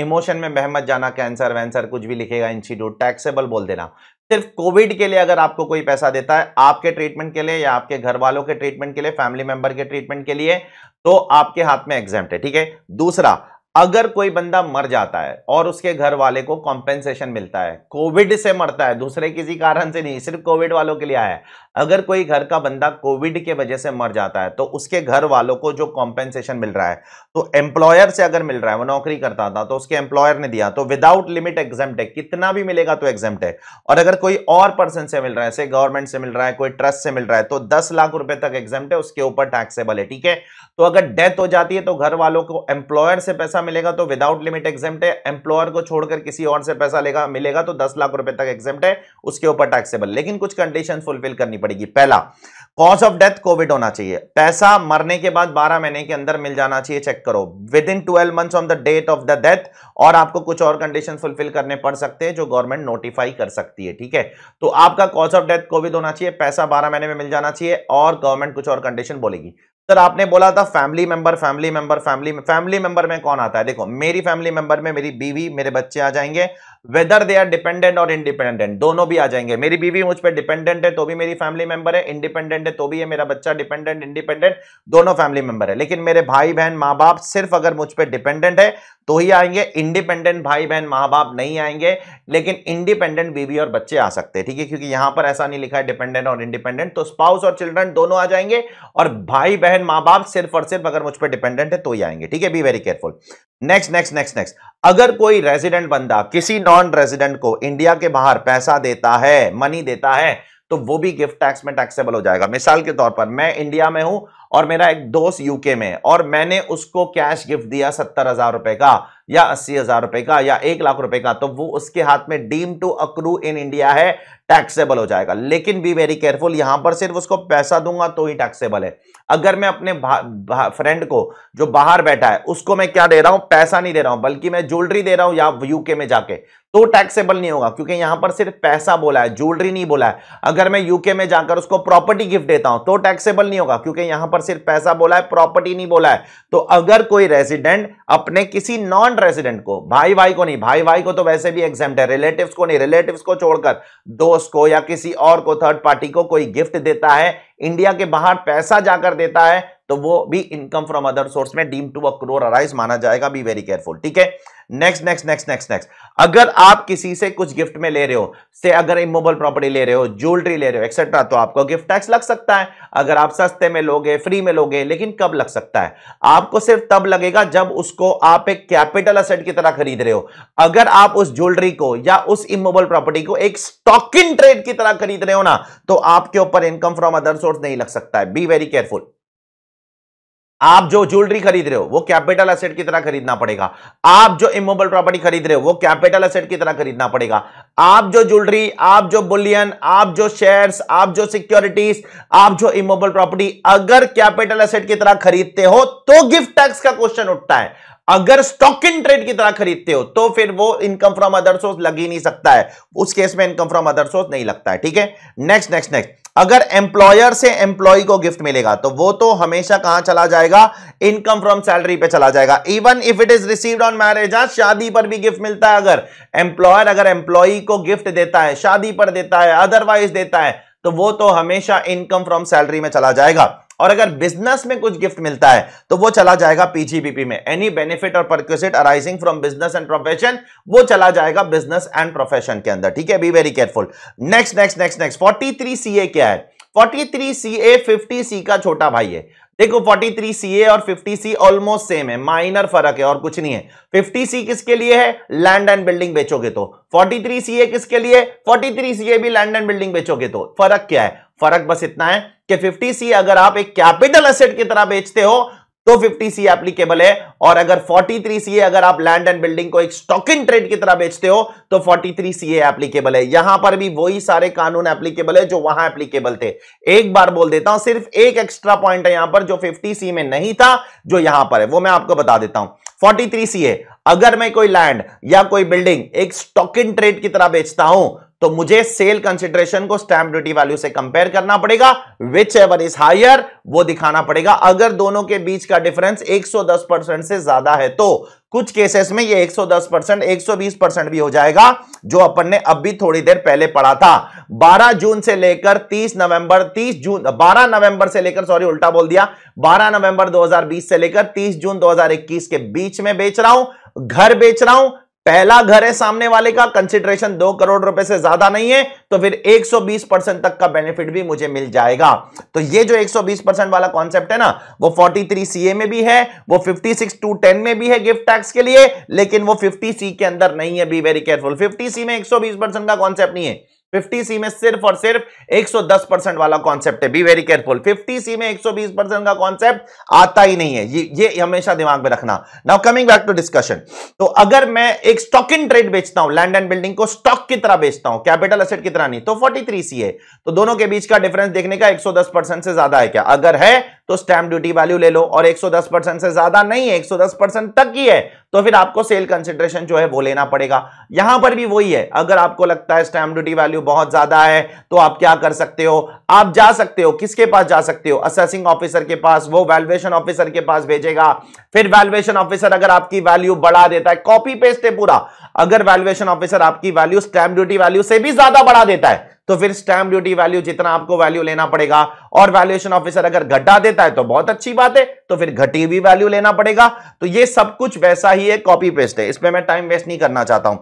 इमोशन में बह मत जाना, कैंसर वैंसर कुछ भी लिखेगा इंस्टीट्यूट, टैक्सेबल बोल देना। सिर्फ कोविड के लिए अगर आपको कोई पैसा देता है आपके ट्रीटमेंट के लिए या आपके घर वालों के ट्रीटमेंट के लिए, फैमिली मेंबर के ट्रीटमेंट के लिए, तो आपके हाथ में एग्जेम्प्ट है, ठीक है। दूसरा, अगर कोई बंदा मर जाता है और उसके घर वाले को कॉम्पेंसेशन मिलता है, कोविड से मरता है, दूसरे किसी कारण से नहीं, सिर्फ कोविड वालों के लिए आया है, अगर कोई घर का बंदा कोविड के वजह से मर जाता है तो उसके घर वालों को जो कॉम्पेंसेशन मिल रहा है, तो एम्प्लॉयर से अगर मिल रहा है, वो नौकरी करता था तो उसके एम्प्लॉयर ने दिया, तो विदाउट लिमिट एग्जेम्प्ट है, कितना भी मिलेगा तो एग्जेम्प्ट है। और अगर कोई और पर्सन से मिल रहा है, जैसे गवर्नमेंट से मिल रहा है, कोई ट्रस्ट से मिल रहा है, तो 10 लाख रुपए तक एग्जेम्प्ट है, उसके ऊपर टैक्सेबल है, ठीक है। तो अगर डेथ हो जाती है तो घर वालों को एम्प्लॉयर से पैसा मिलेगा तो विदाउट लिमिट एग्जेम्प्ट है, एम्प्लॉयर को छोड़कर किसी और से पैसा मिलेगा तो 10 लाख रुपए तक एग्जेम्प्ट है, उसके ऊपर टैक्सेबल। लेकिन कुछ कंडीशन फुलफिल करनी पड़ेगी। पहला, कॉज ऑफ डेथ कोविड होना चाहिए, पैसा मरने के बाद 12 महीने के अंदर मिल जाना चाहिए, चेक करो, within 12 months on the date of the death, और आपको कुछ और कंडीशन फुलफिल करने पड़ सकते हैं जो गवर्नमेंट नोटिफाई कर सकती है, ठीक है। तो आपका कॉज ऑफ डेथ कोविड होना चाहिए, पैसा 12 महीने में मिल जाना चाहिए, और गवर्नमेंट कुछ और कंडीशन बोलेगी। सर आपने बोला था family member, family member, family member में कौन आता है? देखो, मेरी फैमिली मेंबर में मेरी बीवी, मेरे बच्चे आ जाएंगे, वेदर दे आर डिपेंडेंट और इंडिपेंडेंट, दोनों भी आ जाएंगे। मेरी बीवी मुझ पर डिपेंडेंट है तो भी मेरी फैमिली मेंबर है, इंडिपेंडेंट है तो भी है, मेरा बच्चा डिपेंडेंट इंडिपेंडेंट दोनों फैमिली मेंबर है। लेकिन मेरे भाई बहन माँ बाप सिर्फ अगर मुझ पर डिपेंडेंट है तो ही आएंगे, इंडिपेंडेंट भाई बहन माँ बाप नहीं आएंगे, लेकिन इंडिपेंडेंट बीवी और बच्चे आ सकते हैं, ठीक है, क्योंकि यहां पर ऐसा नहीं लिखा है डिपेंडेंट और इंडिपेंडेंट, तो स्पाउस और चिल्ड्रन दोनों आ जाएंगे, और भाई बहन माँ बाप सिर्फ और सिर्फ अगर मुझ पर डिपेंडेंट है तो ही आएंगे, ठीक है। Be very careful. Next next next next, अगर कोई रेजिडेंट बंदा किसी नॉन रेजिडेंट को इंडिया के बाहर पैसा देता है, मनी देता है, तो वो भी गिफ्ट टैक्स में टैक्सेबल हो जाएगा। मिसाल के तौर पर मैं इंडिया में हूं और मेरा एक दोस्त यूके में है और मैंने उसको कैश गिफ्ट दिया 70,000 रुपए का या 80,000 रुपए का या 1 लाख रुपए का, तो वो उसके हाथ में deem to accrue in India है, टैक्सेबल हो जाएगा। लेकिन बी वेरी केयरफुल, यहां पर सिर्फ उसको पैसा दूंगा तो ही टैक्सेबल है। अगर मैं अपने फ्रेंड को जो बाहर बैठा है उसको मैं क्या दे रहा हूं, पैसा नहीं दे रहा हूं, बल्कि मैं ज्वेलरी दे रहा हूं या यूके में जाके, तो टैक्सेबल नहीं होगा, क्योंकि यहां पर सिर्फ पैसा बोला है, ज्वेलरी नहीं बोला है। अगर मैं यूके में जाकर उसको प्रॉपर्टी गिफ्ट देता हूं तो टैक्सेबल नहीं होगा, क्योंकि यहां पर सिर्फ पैसा बोला है, प्रॉपर्टी नहीं बोला है। तो अगर कोई रेजिडेंट अपने किसी नॉन रेजिडेंट को, भाई भाई को नहीं, भाई भाई को तो वैसे भी एग्जेम्प्ट है, रिलेटिव्स को नहीं, रिलेटिव्स को छोड़कर दोस्त को या किसी और को, थर्ड पार्टी को कोई गिफ्ट देता है, इंडिया के बाहर पैसा जाकर देता है, तो वो भी इनकम फ्रॉम अदर सोर्स में डीम टू अक्रूर अराइज माना जाएगा। बी वेरी केयरफुल, ठीक है। Next next next next next, अगर आप किसी से कुछ गिफ्ट में ले रहे हो, से अगर इमूवेबल प्रॉपर्टी ले रहे हो, ज्वेलरी ले रहे हो एक्सेट्रा, तो आपको गिफ्ट टैक्स लग सकता है। अगर आप सस्ते में लोगे, फ्री में लोगे, लेकिन कब लग सकता है? आपको सिर्फ तब लगेगा जब उसको आप एक कैपिटल एसेट की तरह खरीद रहे हो। अगर आप उस ज्वेलरी को या उस इमूवेबल प्रॉपर्टी को एक स्टॉक इन ट्रेड की तरह खरीद रहे हो ना, तो आपके ऊपर इनकम फ्रॉम अदर सोर्स नहीं लग सकता है। Be very careful. आप जो ज्वेलरी खरीद रहे हो वो कैपिटल एसेट की तरह खरीदना पड़ेगा। आप जो इमूवेबल प्रॉपर्टी खरीद रहे हो वो कैपिटल एसेट की तरह खरीदना पड़ेगा। आप जो ज्वेलरी, आप जो बुलियन, आप जो शेयर्स, आप जो सिक्योरिटीज, आप जो इमूवेबल प्रॉपर्टी अगर कैपिटल एसेट की तरह खरीदते हो तो गिफ्ट टैक्स का क्वेश्चन उठता है। अगर स्टॉक इन ट्रेड की तरह खरीदते हो तो फिर वो इनकम फ्रॉम अदर सोर्स लग ही नहीं सकता है, उस केस में इनकम फ्रॉम अदर सोर्स नहीं लगता है, ठीक है। नेक्स्ट नेक्स्ट नेक्स्ट, अगर एम्प्लॉयर से एम्प्लॉय को गिफ्ट मिलेगा तो वो तो हमेशा कहां चला जाएगा, इनकम फ्रॉम सैलरी पे चला जाएगा। Even if it is received on marriage, शादी पर भी गिफ्ट मिलता है। अगर एम्प्लॉयर अगर एम्प्लॉय को गिफ्ट देता है, शादी पर देता है, अदरवाइज देता है, तो वो तो हमेशा इनकम फ्रॉम सैलरी में चला जाएगा। और अगर बिजनेस में कुछ गिफ्ट मिलता है तो वो चला जाएगा पीजीबीपी में, एनी बेनिफिट और perquisite arising from business and profession, वो चला जाएगा बिजनेस एंड प्रोफेशन के अंदर, ठीक है। Be very careful. Next next next next, 43CA क्या है? 43CA 50C का छोटा भाई है। देखो 43CA और 50C ऑलमोस्ट सेम है, माइनर फर्क है और कुछ नहीं है। 50C किसके लिए है? लैंड एंड बिल्डिंग बेचोगे तो। 43CA किसके लिए? 43CA भी लैंड एंड बिल्डिंग बेचोगे तो। फर्क क्या है? फर्क बस इतना है कि 50C अगर आप एक कैपिटल एसेट की तरह बेचते हो तो 50C एप्लीकेबल है, और अगर 43CA अगर आप लैंड एंड बिल्डिंग को एक स्टॉक इन ट्रेड की तरह बेचते हो तो 43CA एप्लीकेबल है। यहां पर भी वही सारे कानून एप्लीकेबल है जो वहां एप्लीकेबल थे। एक बार बोल देता हूं, सिर्फ एक एक्स्ट्रा पॉइंट है यहां पर जो 50C में नहीं था, जो यहां पर है, वो मैं आपको बता देता हूं। 43CA, अगर मैं कोई लैंड या कोई बिल्डिंग एक स्टॉक इन ट्रेड की तरह बेचता हूं तो मुझे सेल कंसिडरेशन को स्टैंप ड्यूटी वैल्यू से कंपेयर करना पड़ेगा, विच एवर इज हायर वो दिखाना पड़ेगा। अगर दोनों के बीच का डिफरेंस 110% से ज्यादा है तो कुछ केसेस में ये 110%, 120% भी हो जाएगा, जो अपन ने अभी थोड़ी देर पहले पढ़ा था। 12 जून से लेकर 12 नवंबर से लेकर, सॉरी उल्टा बोल दिया, 12 नवंबर 2020 से लेकर 30 जून 2021 के बीच में बेच रहा हूं, घर बेच रहा हूं, पहला घर है सामने वाले का, कंसिडरेशन 2 करोड़ रुपए से ज्यादा नहीं है, तो फिर 120% तक का बेनिफिट भी मुझे मिल जाएगा। तो ये जो 120% वाला कॉन्सेप्ट है ना, वो 43CA में भी है, वो 56(2)(10) में भी है गिफ्ट टैक्स के लिए, लेकिन वो 50C के अंदर नहीं है। Be very careful. 50C में 120% का कॉन्सेप्ट नहीं है, 50C में सिर्फ और सिर्फ 110% वाला कॉन्सेप्ट है। Be very careful. 50C में 120% का कॉन्सेप्ट आता ही नहीं है, ये हमेशा दिमाग में रखना। Now coming back to discussion, तो अगर मैं एक स्टॉक इन ट्रेड बेचता हूं, लैंड एंड बिल्डिंग को स्टॉक की तरह बेचता हूं, कैपिटल एसेट की तरह नहीं, तो 43CA। तो दोनों के बीच का डिफरेंस देखने का 110% से ज्यादा है क्या? अगर है तो स्टैंप ड्यूटी वैल्यू ले लो, और 110% से ज्यादा नहीं है, 110% तक ही है, तो फिर आपको सेल कंसिडरेशन जो है वो लेना पड़ेगा। यहां पर भी वही है, अगर आपको लगता है स्टैंप ड्यूटी वैल्यू बहुत ज्यादा है तो आप क्या कर सकते हो, आप जा सकते हो, किसके पास जा सकते हो? असेसिंग ऑफिसर के पास, वो वैल्यूएशन ऑफिसर के पास भेजेगा। फिर वैल्यूएशन ऑफिसर अगर आपकी वैल्यू बढ़ा देता है, कॉपी पेस्ट है पूरा, अगर वैल्यूएशन ऑफिसर आपकी वैल्यू स्टैंप ड्यूटी वैल्यू से भी ज्यादा बढ़ा देता है तो फिर स्टैंप ड्यूटी वैल्यू जितना आपको वैल्यू लेना पड़ेगा, और वैल्यूएशन ऑफिसर अगर घटा देता है तो बहुत अच्छी बात है, तो फिर घटी हुई वैल्यू लेना पड़ेगा। तो ये सब कुछ वैसा ही है, कॉपी पेस्ट है, इसमें मैं टाइम वेस्ट नहीं करना चाहता हूं।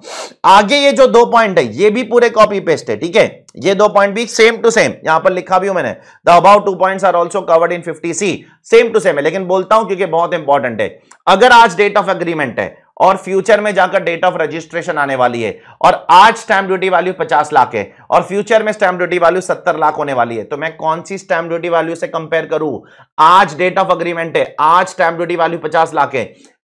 आगे ये जो 2 पॉइंट है ये भी पूरे कॉपी पेस्ट है, ठीक है। ये 2 पॉइंट भी सेम टू सेम, यहां पर लिखा भी हूं मैंने, the about 2 points are also covered in 50C, same to same है, लेकिन बोलता हूं क्योंकि बहुत इंपॉर्टेंट है। अगर आज डेट ऑफ एग्रीमेंट है और फ्यूचर में जाकर डेट ऑफ रजिस्ट्रेशन आने वाली है, और आज स्टैंप ड्यूटी वैल्यू 50 लाख है और फ्यूचर में स्टैंप ड्यूटी वैल्यू 70 लाख होने वाली है, तो मैं कौन सी स्टैंप ड्यूटी वैल्यू से कंपेयर करूं? आज डेट ऑफ अग्रीमेंट है, आज स्टैंप ड्यूटी वैल्यू 50 लाख है,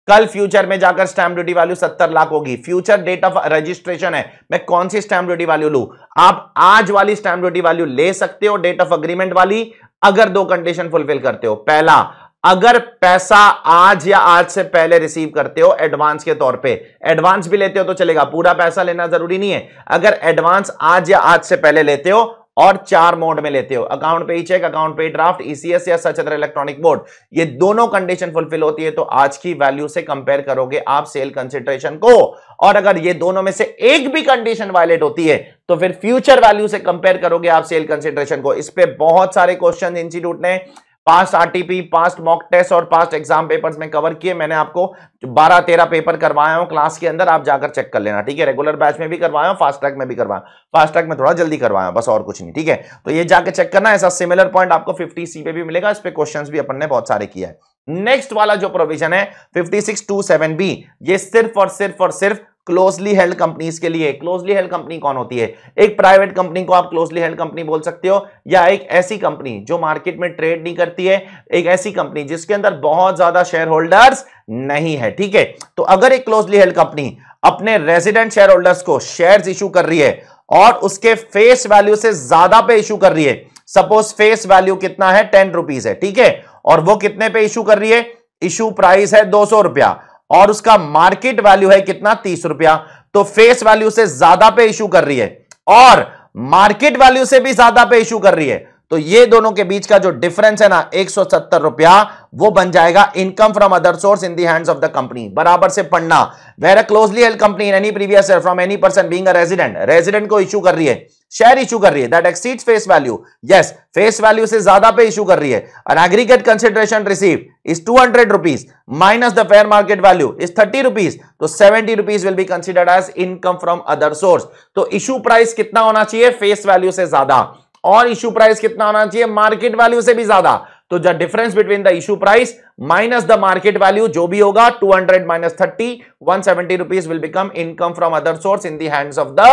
कल फ्यूचर में जाकर स्टैंप ड्यूटी वैल्यू 70 लाख होगी, फ्यूचर डेट ऑफ रजिस्ट्रेशन है, मैं कौन सी स्टैंप ड्यूटी वैल्यू लूं? आप आज वाली स्टैंप ड्यूटी वैल्यू ले सकते हो, डेट ऑफ अग्रीमेंट वाली, अगर दो कंडीशन फुलफिल करते हो। पहला, अगर पैसा आज या आज से पहले रिसीव करते हो एडवांस के तौर पे, एडवांस भी लेते हो तो चलेगा, पूरा पैसा लेना जरूरी नहीं है, अगर एडवांस आज या आज से पहले लेते हो और 4 मोड में लेते हो, अकाउंट पे चेक, अकाउंट पे ड्राफ्ट, ईसीएस या सच अदर इलेक्ट्रॉनिक मोड, ये दोनों कंडीशन फुलफिल होती है तो आज की वैल्यू से कंपेयर करोगे आप सेल कंसिडरेशन को, और अगर ये दोनों में से एक भी कंडीशन वायलेट होती है तो फिर फ्यूचर वैल्यू से कंपेयर करोगे आप सेल कंसिडरेशन को। इस पे बहुत सारे क्वेश्चन इंस्टीट्यूट ने past RTP, past mock test और पास्ट एग्जाम पेपर्स में कवर किए। मैंने आपको 12-13 पेपर करवाया हूं क्लास के अंदर, आप जाकर चेक कर लेना, ठीक है। रेगुलर बैच में भी करवाया हूं, फास्ट ट्रैक में भी करवाया, फास्ट ट्रैक में थोड़ा जल्दी करवाया, बस और कुछ नहीं, ठीक है। तो ये जाकर चेक करना, ऐसा सिमिलर पॉइंट आपको 50C पे भी मिलेगा, इस पे क्वेश्चंस भी अपन ने बहुत सारे किया है। नेक्स्ट वाला जो प्रोविजन है 5627B, ये सिर्फ और सिर्फ क्लोजली हेल्ड कंपनीज के लिए। क्लोजली हेल्ड कंपनी कौन होती है? एक प्राइवेट कंपनी को आप क्लोजली हेल्ड कंपनी बोल सकते हो, या एक ऐसी कंपनी जो मार्केट में ट्रेड नहीं करती है, एक ऐसी कंपनी जिसके अंदर बहुत ज्यादा शेयर होल्डर्स नहीं है, ठीक है। तो अगर एक क्लोजली हेल्ड कंपनी अपने रेजिडेंट शेयर होल्डर्स को शेयर्स इशू कर रही है और उसके फेस वैल्यू से ज्यादा पे इशू कर रही है, सपोज फेस वैल्यू कितना है, 10 रुपीज है, ठीक है, और वो कितने पे इशू कर रही है, इशू प्राइस है 200 रुपया और उसका मार्केट वैल्यू है कितना, 30 रुपया, तो फेस वैल्यू से ज्यादा पे इशू कर रही है और मार्केट वैल्यू से भी ज्यादा पे इशू कर रही है, तो ये दोनों के बीच का जो डिफरेंस है ना 170 रुपया, वो बन जाएगा income from other source in the hands of the company. बराबर से पढ़ना, where a closely held company in any previous year from any person being a resident, resident को इशू कर रही है, शेयर इशू कर रही है, that exceeds face value, yes face value से ज्यादा पे इशू कर रही है, an aggregate consideration received is 200 rupees minus the fair market value is 30 rupees, तो 70 rupees will be considered as income from other source. तो इशू प्राइस कितना होना चाहिए, फेस वैल्यू से ज्यादा, और इशू प्राइस कितना होना चाहिए, मार्केट वैल्यू से भी ज्यादा। तो the difference between the issue price minus the market value जो भी होगा, 200 minus 30, 170 rupees will become income from other source in the hands of the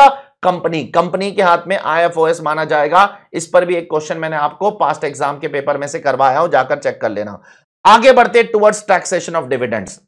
company. Company के हाथ में आईएफओएस माना जाएगा। इस पर भी एक क्वेश्चन मैंने आपको पास्ट एग्जाम के पेपर में से करवाया हूं, जाकर चेक कर लेना। आगे बढ़ते towards taxation of dividends.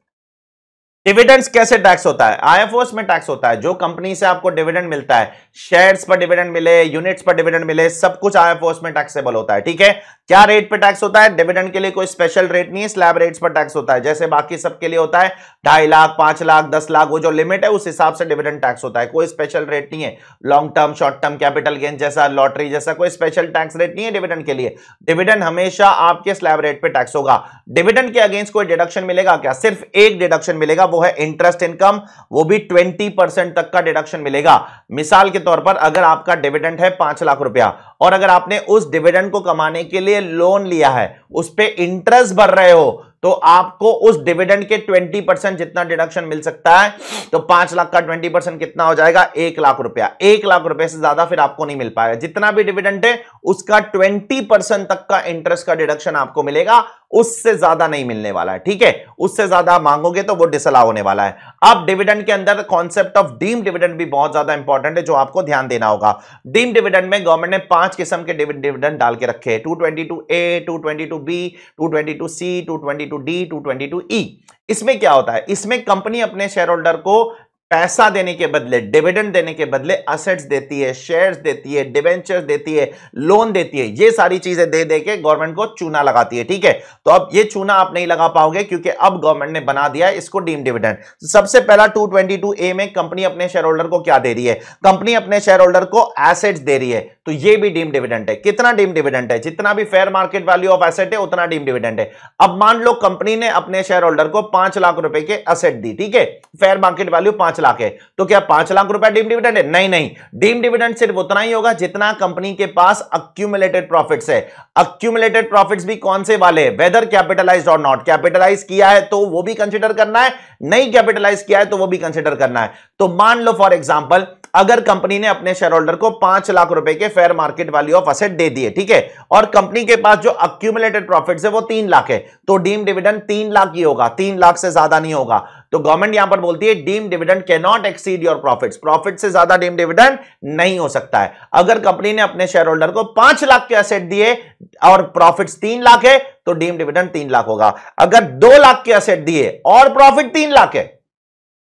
Dividends कैसे टैक्स होता है? आईएफओएस में टैक्स होता है। जो कंपनी से आपको डिविडेंड मिलता है, शेयर्स पर डिविडेंड मिले, यूनिट्स पर डिविडेंड मिले, सब कुछ आईएफओएस में टैक्सेबल होता है, ठीक है। क्या रेट पे टैक्स होता है? डिविडेंड के लिए कोई स्पेशल रेट नहीं है, स्लैब रेट्स पर टैक्स होता है, जैसे बाकी सबके लिए होता है 2.5 लाख, 5 लाख, 10 लाख, वो जो लिमिट है उस हिसाब से डिविडेंड टैक्स होता है। कोई स्पेशल रेट नहीं है, long term, short term, capital gain जैसा, लॉटरी जैसा कोई स्पेशल टैक्स रेट नहीं है डिविडेंड के लिए। डिविडेंड हमेशा आपके स्लैब रेट पे टैक्स होगा। डिविडेंड के अगेंस्ट कोई डिडक्शन मिलेगा क्या? सिर्फ एक डिडक्शन मिलेगा, वो है इंटरेस्ट इनकम, वो भी 20% तक का डिडक्शन मिलेगा। मिसाल के तौर पर अगर आपका डिविडेंड है 5 लाख रुपया और अगर आपने उस डिविडेंड को कमाने के लिए लोन लिया है, उस पे इंटरेस्ट भर रहे हो, तो आपको उस डिविडेंड के 20% जितना डिडक्शन मिल सकता है। तो 5 लाख का 20% कितना हो जाएगा? 1 लाख रुपया। 1 लाख रुपए से ज्यादा फिर आपको नहीं मिल पाएगा। जितना भी डिविडेंड है उसका 20% तक का इंटरेस्ट का डिडक्शन आपको मिलेगा, उससे ज्यादा नहीं मिलने वाला है, ठीक है। उससे ज्यादा मांगोगे तो वो डिसअलाउ होने वाला है। अब डिविडेंड के अंदर कॉन्सेप्ट ऑफ डीम्ड डिविडेंड भी बहुत ज्यादा इंपॉर्टेंट है, जो आपको ध्यान देना होगा। डीम्ड डिविडेंड में गवर्नमेंट ने 5 किस्म के डिविडेंड डाल के रखे हैं, 222A, 222B, 222C, 222D, 222E। इसमें क्या होता है? इसमें कंपनी अपने शेयर होल्डर को पैसा देने के बदले, डिविडेंड देने के बदले असेट्स देती है, शेयर्स देती है, डिवेंचर्स देती है, लोन देती है। ये सारी चीजें दे दे के गवर्नमेंट को चूना लगाती है, ठीक है। तो अब ये चूना आप नहीं लगा पाओगे क्योंकि अब गवर्नमेंट ने बना दिया है इसको डीम्ड डिविडेंड। सबसे पहला 222A में कंपनी अपने शेयर होल्डर को क्या दे रही है? कंपनी अपने शेयर होल्डर को एसेट्स दे रही है, तो ये भी डीम्ड डिविडेंड है। कितना डीम्ड डिविडेंड है? जितना भी fair market value of asset है उतना डीम्ड डिविडेंड है। अब मान लो कंपनी ने अपने शेयर होल्डर को 5 लाख रुपए के एसेट दी, ठीक है, फेयर मार्केट वैल्यू 5 लाख है, तो क्या 5 लाख रुपए डीम्ड डिविडेंड है? नहीं नहीं, डीम्ड डिविडेंड सिर्फ उतना ही होगा जितना कंपनी के पास अक्यूमुलेटेड प्रॉफिट्स है। अक्यूमुलेटेड प्रॉफिट्स भी कौन से वाले? वेदर कैपिटलाइज्ड और नॉट। कैपिटलाइज किया है तो वो भी कंसीडर करना है, नहीं कैपिटलाइज किया है तो वो भी कंसीडर करना है। तो मान लो फॉर एग्जांपल अगर कंपनी ने अपने शेयर होल्डर को 5 लाख रुपए के fair market value of asset दे दिए, ठीक है, और कंपनी के पास जो अक्यूमुलेटेड प्रॉफिट्स है वो 3 लाख है, तो डीम्ड डिविडेंड 3 लाख ही होगा, 3 लाख से ज्यादा नहीं होगा। तो गवर्नमेंट यहां पर बोलती है deem dividend can not exceed your profits, profit से ज्यादा डीम डिविडेंड नहीं हो सकता है। अगर कंपनी ने अपने शेयर होल्डर को 5 लाख के एसेट दिए और प्रॉफिट्स 3 लाख है तो डीम डिविडेंड 3 लाख होगा। अगर 2 लाख के एसेट दिए और प्रॉफिट 3 लाख है,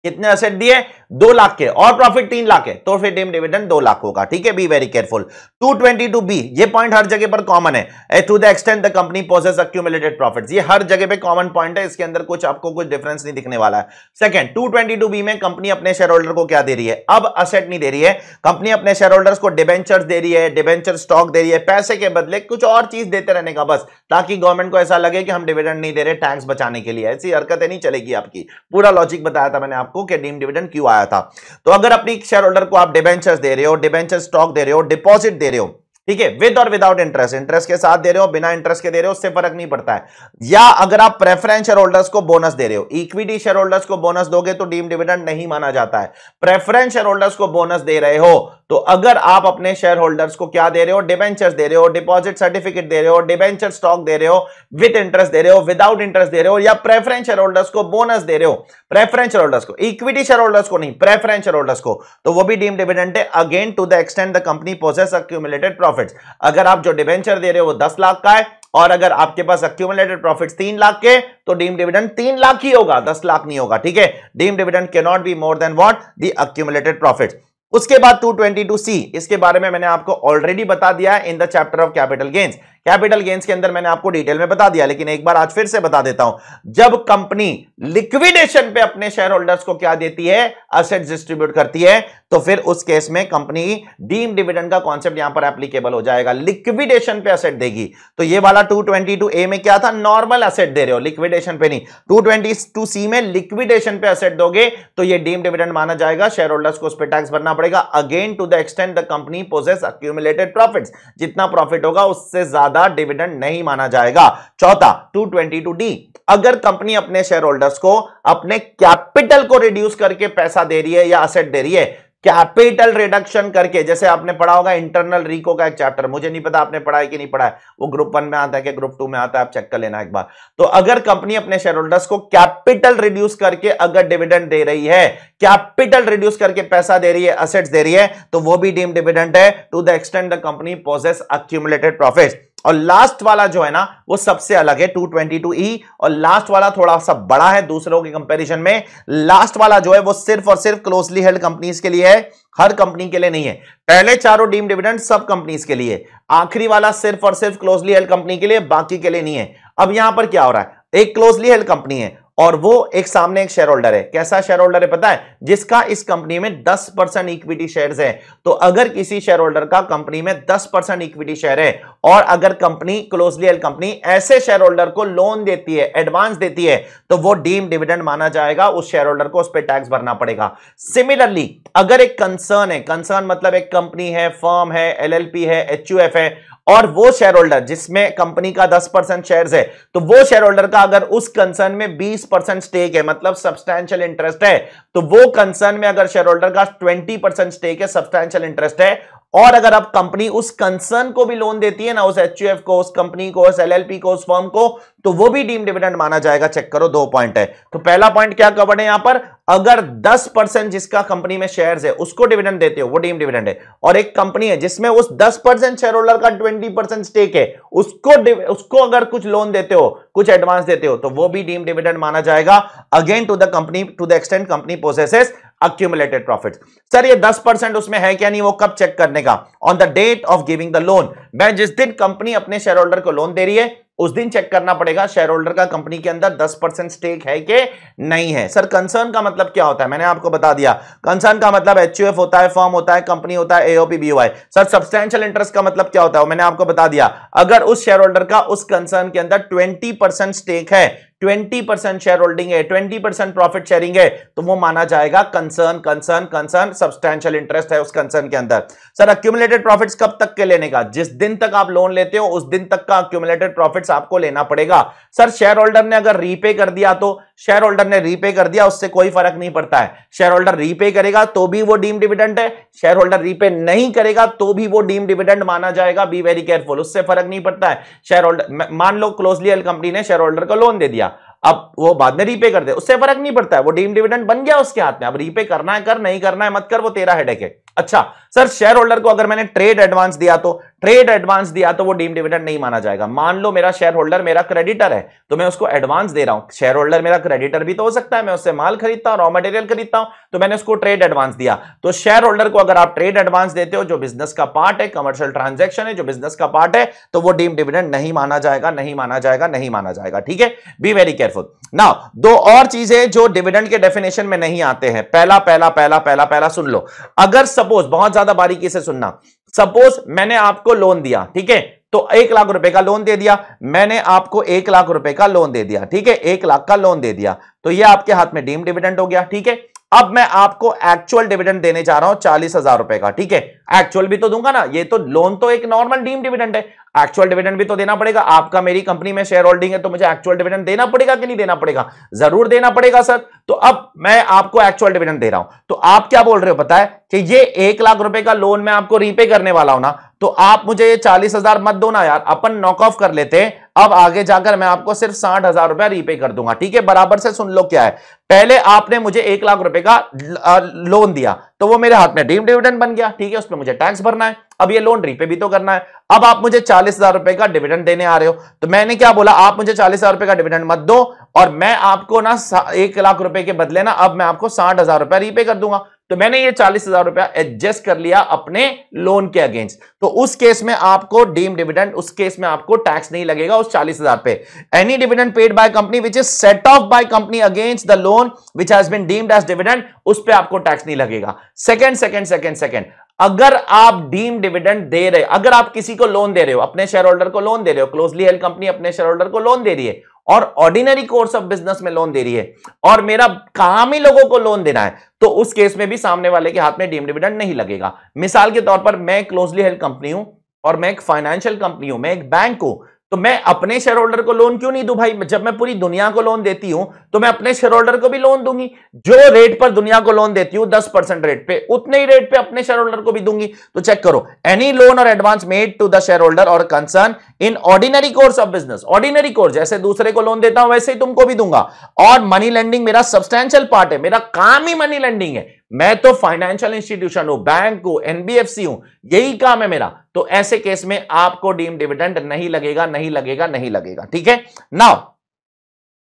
कितने एसेट दिए 2 लाख के और प्रॉफिट 3 लाख है, तो फिर डीम डिविडेंड 2 लाख होगा। ठीक है, बी वेरी केयरफुल। 222B, ये पॉइंट हर जगह पर कॉमन है, to the extent the company possesses accumulated profits, ये हर जगह पे कॉमन पॉइंट है, इसके अंदर कुछ आपको कुछ डिफरेंस नहीं दिखने वाला है। सेकंड, 222B में कंपनी अपने शेयर होल्डर को क्या दे रही है, अब असेट नहीं दे रही है, कंपनी अपने शेयर होल्डर्स को डिबेंचर्स दे रही है, डिबेंचर स्टॉक दे रही है, पैसे के बदले कुछ और चीज देते रहने का बस, ताकि गवर्नमेंट को ऐसा लगे कि हम डिविडेंड नहीं दे रहे टैक्स बचाने के लिए। ऐसी हरकतें नहीं चलेगी आपकी, पूरा लॉजिक बताया था मैंने आपको कि डीम डिविडेंड क्यों आया था। तो अगर अपनी शेयर होल्डर को आप डिबेंचर्स दे रहे हो, डिबेंचर स्टॉक दे रहे हो, डिपॉजिट दे रहे हो, ठीक है, विद और विदाउट इंटरेस्ट, इंटरेस्ट के साथ दे रहे हो, बिना इंटरेस्ट के दे रहे हो, उससे फर्क नहीं पड़ता है, या अगर आप प्रेफरेंस शेयर होल्डर्स को बोनस दे रहे हो, इक्विटी शेयर होल्डर्स को बोनस दोगे तो डीम डिविडेंड नहीं माना जाता है। प्रेफरेंस शेयर होल्डर्स को बोनस दे रहे हो तो अगर आप अपने शेयर होल्डर्स को क्या दे रहे हो, डिबेंचर्स दे रहे हो, डिपॉजिट सर्टिफिकेट दे रहे हो, डिबेंचर स्टॉक दे रहे हो, विद इंटरेस्ट दे रहे हो, विदाउट इंटरेस्ट दे रहे हो, या प्रेफरेंस शेयर होल्डर्स को बोनस दे रहे हो, प्रेफरेंस शेयर होल्डर्स को, इक्विटी शेयर होल्डर्स को नहीं, प्रेफरेंस शेयर होल्डर्स को, तो वो भी डीम डिविडेंड है, again to the extent the company possesses accumulated profits. अगर आप जो डिबेंचर दे रहे हो वो 10 लाख का है और अगर आपके पास अक्यूमुलेटेड प्रॉफिट्स 3 लाख के, तो डीम डिविडेंड 3 लाख ही होगा, 10 लाख नहीं होगा। ठीक है, deem dividend can not be more than what, the accumulated profits. उसके बाद 222C, इसके बारे में मैंने आपको ऑलरेडी बता दिया है in the chapter of capital gains. Capital gains के अंदर मैंने आपको डिटेल में बता दिया, लेकिन एक बार आज फिर से बता देता हूं। जब कंपनी लिक्विडेशन पे अपने शेयर होल्डर्स को क्या देती है, असेट्स डिस्ट्रीब्यूट करती है, तो फिर उस केस में कंपनी डीम डिविडेंड का कॉन्सेप्ट यहां पर एप्लीकेबल हो जाएगा, लिक्विडेशन पे असेट देगी। तो ये वाला 222A में क्या था, नॉर्मल असेट दे रहे हो, लिक्विडेशन पे नहीं। 222C में लिक्विडेशन पे असेट दोगे तो ये डीम डिविडेंड माना जाएगा, शेयर होल्डर्स को उस पर टैक्स भरना पड़ेगा, again to the extent the company possesses accumulated profits, जितना प्रॉफिट होगा उससे ज्यादा डिविडेंड नहीं माना जाएगा। चौथा 222D, अगर कंपनी अपने शेयर होल्डर्स को अपने कैपिटल को रिड्यूस करके पैसा दे रही है या असेट दे रही है, कैपिटल रिडक्शन करके, जैसे आपने पढ़ा होगा इंटरनल रिको का एक चैप्टर, मुझे नहीं पता आपने पढ़ा है कि नहीं पढ़ा है, वो ग्रुप 1 में आता है कि ग्रुप 2 में आता है, आप चेक कर लेना एक बार। तो अगर कंपनी अपने शेयर होल्डर्स को कैपिटल रिड्यूस करके अगर डिविडेंड दे रही है, कैपिटल रिड्यूस करके पैसा दे रही है, असेट्स दे रही है, तो वो भी डीम डिविडेंड है, to the extent the company possesses accumulated profits. और लास्ट वाला जो है ना वो सबसे अलग है, 222E, और लास्ट वाला थोड़ा सा बड़ा है दूसरों के कंपैरिजन में। लास्ट वाला जो है वो सिर्फ और सिर्फ क्लोजली हेल्ड कंपनीज के लिए है, हर कंपनी के लिए नहीं है। पहले चारों डीम डिविडेंड सब कंपनीज के लिए, आखिरी वाला सिर्फ और सिर्फ क्लोजली हेल्ड कंपनी के लिए, बाकी के लिए नहीं है। अब यहां पर क्या हो रहा है, एक क्लोजली हेल्ड कंपनी है और वो एक सामने एक शेयर होल्डर है। कैसा शेयर होल्डर है पता है, जिसका इस कंपनी में 10% इक्विटी शेयर्स है। तो अगर किसी शेयर होल्डर का कंपनी में 10% इक्विटी शेयर है और अगर कंपनी क्लोजली हेल्ड कंपनी ऐसे शेयर होल्डर को लोन देती है, एडवांस देती है, तो वो डीम डिविडेंड माना जाएगा, उस शेयर होल्डर को उस पर टैक्स भरना पड़ेगा। सिमिलरली अगर एक कंसर्न है, कंसर्न मतलब एक कंपनी है, फर्म है, एलएलपी है, एचयूएफ है, और वो शेयर होल्डर जिसमें कंपनी का 10% शेयर्स है, तो वो शेयर होल्डर का अगर उस कंसर्न में 20% स्टेक है, मतलब सब्सटैंशियल इंटरेस्ट है, तो वो कंसर्न में अगर शेयर होल्डर का 20% स्टेक है, सब्सटैंशियल इंटरेस्ट है, और अगर अब कंपनी उस कंसर्न को भी लोन देती है ना, उस एचयूएफ को, उस कंपनी को, उस एलएलपी को, उस फर्म को, तो वो भी डीम डिविडेंड माना जाएगा। चेक करो, 2 पॉइंट है। तो पहला पॉइंट क्या कवर्ड है यहां पर, अगर 10% जिसका कंपनी में शेयर्स है उसको डिविडेंड देते हो, वो डीम डिविडेंड है। और एक कंपनी है जिसमें उस 10% शेयर होल्डर का 20% स्टेक है, उसको अगर कुछ लोन देते हो, कुछ एडवांस देते हो, तो वो भी डीम डिविडेंड माना जाएगा, again to the company, to the extent company possesses accumulated profits। Sir ये 10% उसमें है क्या नहीं, वो कब चेक करने का, on the date of giving the loan. मैं जिस दिन कंपनी अपने शेयर होल्डर को लोन दे रही है उस दिन चेक करना पड़ेगा शेयर होल्डर का कंपनी के अंदर 10% स्टेक है कि नहीं है। सर कंसर्न का मतलब क्या होता है, मैंने आपको बता दिया, कंसर्न का मतलब एचयूएफ होता है, फर्म होता है, कंपनी होता है, AOP, BOI. Sir substantial interest का मतलब क्या होता है, मैंने आपको बता दिया, अगर उस शेयर होल्डर का उस कंसर्न के अंदर 20% स्टेक है, 20% शेयर होल्डिंग है, 20% प्रॉफिट शेयरिंग है, तो वो माना जाएगा concern. Concern concern substantial interest है उस कंसर्न के अंदर। सर अक्यूमुलेटेड प्रॉफिट्स कब तक के लेने का, जिस दिन तक आप लोन लेते हो उस दिन तक का अक्यूमुलेटेड प्रॉफिट्स आपको लेना पड़ेगा। सर शेयर होल्डर ने अगर रीपे कर दिया, तो शेयर होल्डर ने रीपे कर दिया, उससे कोई फर्क नहीं पड़ता है। शेयर होल्डर रीपे करेगा तो भी वो डीम डिविडेंड है, शेयर होल्डर रीपे नहीं करेगा तो भी वो डीम डिविडेंड माना जाएगा। बी वेरी केयरफुल, उससे फर्क नहीं पड़ता है। शेयर होल्डर, मान लो क्लोजली हेल्ड कंपनी ने शेयर होल्डर को लोन दे दिया, अब वो बाद में रीपे कर दे, उससे फर्क नहीं पड़ता है, वो डीम डिविडेंड बन गया उसके हाथ में। अब रीपे करना है कर, नहीं करना है मत कर, वो तेरा हेडेक है। अच्छा सर शेयर होल्डर को अगर मैंने ट्रेड एडवांस दिया तो, ट्रेड एडवांस दिया तो वो डीम डिविडेंड नहीं माना जाएगा। मान लो मेरा शेयर होल्डर मेरा क्रेडिटर है तो मैं उसको एडवांस दे रहा हूं, शेयर होल्डर मेरा क्रेडिटर भी तो हो सकता है, मैं उससे माल खरीदता हूं, रॉ मटेरियल खरीदता हूं, तो मैंने उसको ट्रेड एडवांस दिया। तो शेयर होल्डर को अगर आप ट्रेड एडवांस देते हो जो बिजनेस का पार्ट है, कमर्शियल ट्रांजैक्शन है जो बिजनेस का पार्ट है, तो वो डीम डिविडेंड नहीं माना जाएगा, नहीं माना जाएगा, नहीं माना जाएगा। ठीक है, बी वेरी केयरफुल। नाउ दो और चीजें जो डिविडेंड के डेफिनेशन में नहीं आते हैं। पहला पहला पहला पहला पहला सुन लो, अगर सपोज, बहुत ज्यादा बारीकी से सुनना, सपोज मैंने आपको लोन दिया, ठीक है, तो 1 लाख रुपए का लोन दे दिया, मैंने आपको 1 लाख रुपए का लोन दे दिया, ठीक है, 1 लाख का लोन दे दिया, तो ये आपके हाथ में डीम डिविडेंड हो गया। ठीक है, अब मैं आपको एक्चुअल डिविडेंड देने जा रहा हूं 40,000 रुपए का। ठीक है, एक्चुअल भी तो दूंगा ना, ये तो लोन तो एक नॉर्मल डीम डिविडेंड है, एक्चुअल डिविडेंड भी तो देना पड़ेगा। आपका मेरी कंपनी में शेयर होल्डिंग है तो मुझे एक्चुअल डिविडेंड देना पड़ेगा कि नहीं देना पड़ेगा? जरूर देना पड़ेगा सर। तो अब मैं आपको एक्चुअल डिविडेंड दे रहा हूं, तो आप क्या बोल रहे हो पता है कि ये 1 लाख रुपए का लोन मैं आपको रीपे करने वाला हूं ना, तो आप मुझे ये 40,000 मत दो ना यार, अपन नॉक ऑफ कर लेते हैं। अब आगे जाकर मैं आपको सिर्फ 60,000 रुपया रीपे कर दूंगा। ठीक है, बराबर से सुन लो क्या है। पहले आपने मुझे 1 लाख रुपए का लोन दिया तो वो मेरे हाथ में डीम डिविडेंड बन गया। ठीक है, उसमें मुझे टैक्स भरना है, अब ये लोन रीपे भी तो करना है। अब आप मुझे 40,000 रुपए का डिविडेंड देने आ रहे हो, तो मैंने क्या बोला, आप मुझे 40,000 रुपए का डिविडेंड मत दो और मैं आपको ना 1 लाख रुपए के बदले ना अब मैं आपको 60,000 रुपया रीपे कर दूंगा। तो मैंने ये 40,000 रुपया एडजस्ट कर लिया अपने लोन के अगेंस्ट, तो उस केस में आपको डीम डिविडेंड, उस केस में आपको टैक्स नहीं लगेगा उस 40,000 पे। Any dividend paid by company which is set off by company against the loan which has been deemed as dividend, उस पे आपको टैक्स नहीं लगेगा। सेकंड, अगर आप डीम डिविडेंड दे रहे, अगर आप किसी को लोन दे रहे हो, अपने शेयर होल्डर को लोन दे रहे हो, क्लोजली हेल्ड कंपनी अपने शेयर होल्डर को लोन दे रही है और ऑर्डिनरी कोर्स ऑफ बिजनेस में लोन दे रही है और मेरा काम ही लोगों को लोन देना है, तो उस केस में भी सामने वाले के हाथ में डीम डिविडेंड नहीं लगेगा। मिसाल के तौर पर मैं क्लोजली हेल्ड कंपनी हूं और मैं एक फाइनेंशियल कंपनी हूं, मैं एक बैंक हूं, तो मैं अपने शेयर होल्डर को लोन क्यों नहीं दूं भाई? जब मैं पूरी दुनिया को लोन देती हूं तो मैं अपने शेयर होल्डर को भी लोन दूंगी। जो रेट पर दुनिया को लोन देती हूं 10% रेट पे, उतने ही रेट पे अपने शेयर होल्डर को भी दूंगी। तो चेक करो, एनी लोन और advance made to the shareholder और concern in ordinary course of business, ordinary course जैसे दूसरे को लोन देता हूं वैसे ही तुमको भी दूंगा। और मनी लेंडिंग मेरा सब्सटैंशियल पार्ट है, मेरा काम ही मनी लेंडिंग है, मैं तो फाइनेंशियल इंस्टीट्यूशन हूं, बैंक हूं, एनबीएफसी हूं, यही काम है मेरा। तो ऐसे केस में आपको डीम डिविडेंड नहीं लगेगा, नहीं लगेगा, नहीं लगेगा। ठीक है, नाउ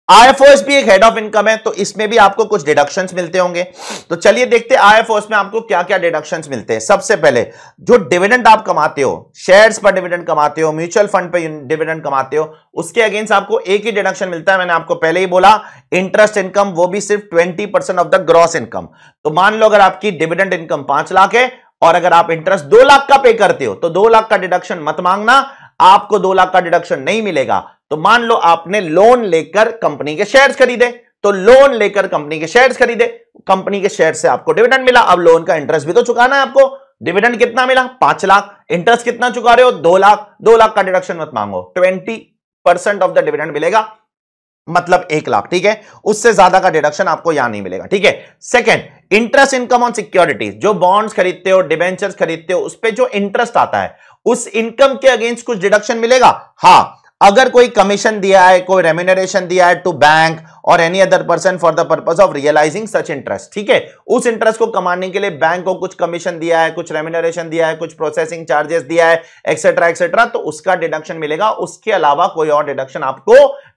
आईएफओएस भी एक हेड ऑफ इनकम है, तो इसमें भी आपको कुछ डिडक्शंस मिलते होंगे। तो चलिए देखते हैं आईएफओएस में आपको क्या क्या डिडक्शंस मिलते हैं। सबसे पहले जो डिविडेंड आप कमाते हो, शेयर्स पर डिविडेंड कमाते हो, म्यूचुअल फंड पर डिविडेंड कमाते हो, उसके अगेंस्ट आपको एक ही डिडक्शन मिलता है, मैंने आपको पहले ही बोला, इंटरेस्ट इनकम, वो भी सिर्फ 20% ऑफ द ग्रॉस इनकम। तो मान लो अगर आपकी डिविडेंड इनकम 5 लाख है और अगर आप इंटरेस्ट 2 लाख का पे करते हो तो 2 लाख का डिडक्शन मत मांगना, आपको 2 लाख का डिडक्शन नहीं मिलेगा। तो मान लो आपने लोन लेकर कंपनी के शेयर्स खरीदे, तो लोन लेकर कंपनी के शेयर्स खरीदे, कंपनी के शेयर से आपको डिविडेंड मिला, अब लोन का इंटरेस्ट भी तो चुकाना है आपको। डिविडेंड कितना मिला? 5 लाख, इंटरेस्ट कितना चुका रहे हो? 2 लाख, 2 लाख का डिडक्शन मत मांगो, 20% ऑफ द डिविडेंड मिलेगा, मतलब 1 लाख। ठीक है, उससे ज्यादा का डिडक्शन आपको यहां नहीं मिलेगा। ठीक है, second, interest income on securities, जो बॉन्ड्स खरीदते हो, डिबेंचर्स खरीदते हो, उस पे जो इंटरेस्ट आता है, उस इनकम के अगेंस्ट कुछ डिडक्शन मिलेगा। हां, अगर कोई कमीशन दिया है, कोई रेम्यूनरेशन दिया है टू बैंक और any other person for the purpose of realising such interest, ठीक है, उस इंटरेस्ट को कमाने के लिए बैंक को कुछ कमीशन दिया है, कुछ रेम्यूनरेशन दिया है, कुछ प्रोसेसिंग चार्जेस दिया है, एक्सेट्रा एक्सेट्रा, तो उसका डिडक्शन मिलेगा। उसके अलावा कोई और डिडक्शन आपको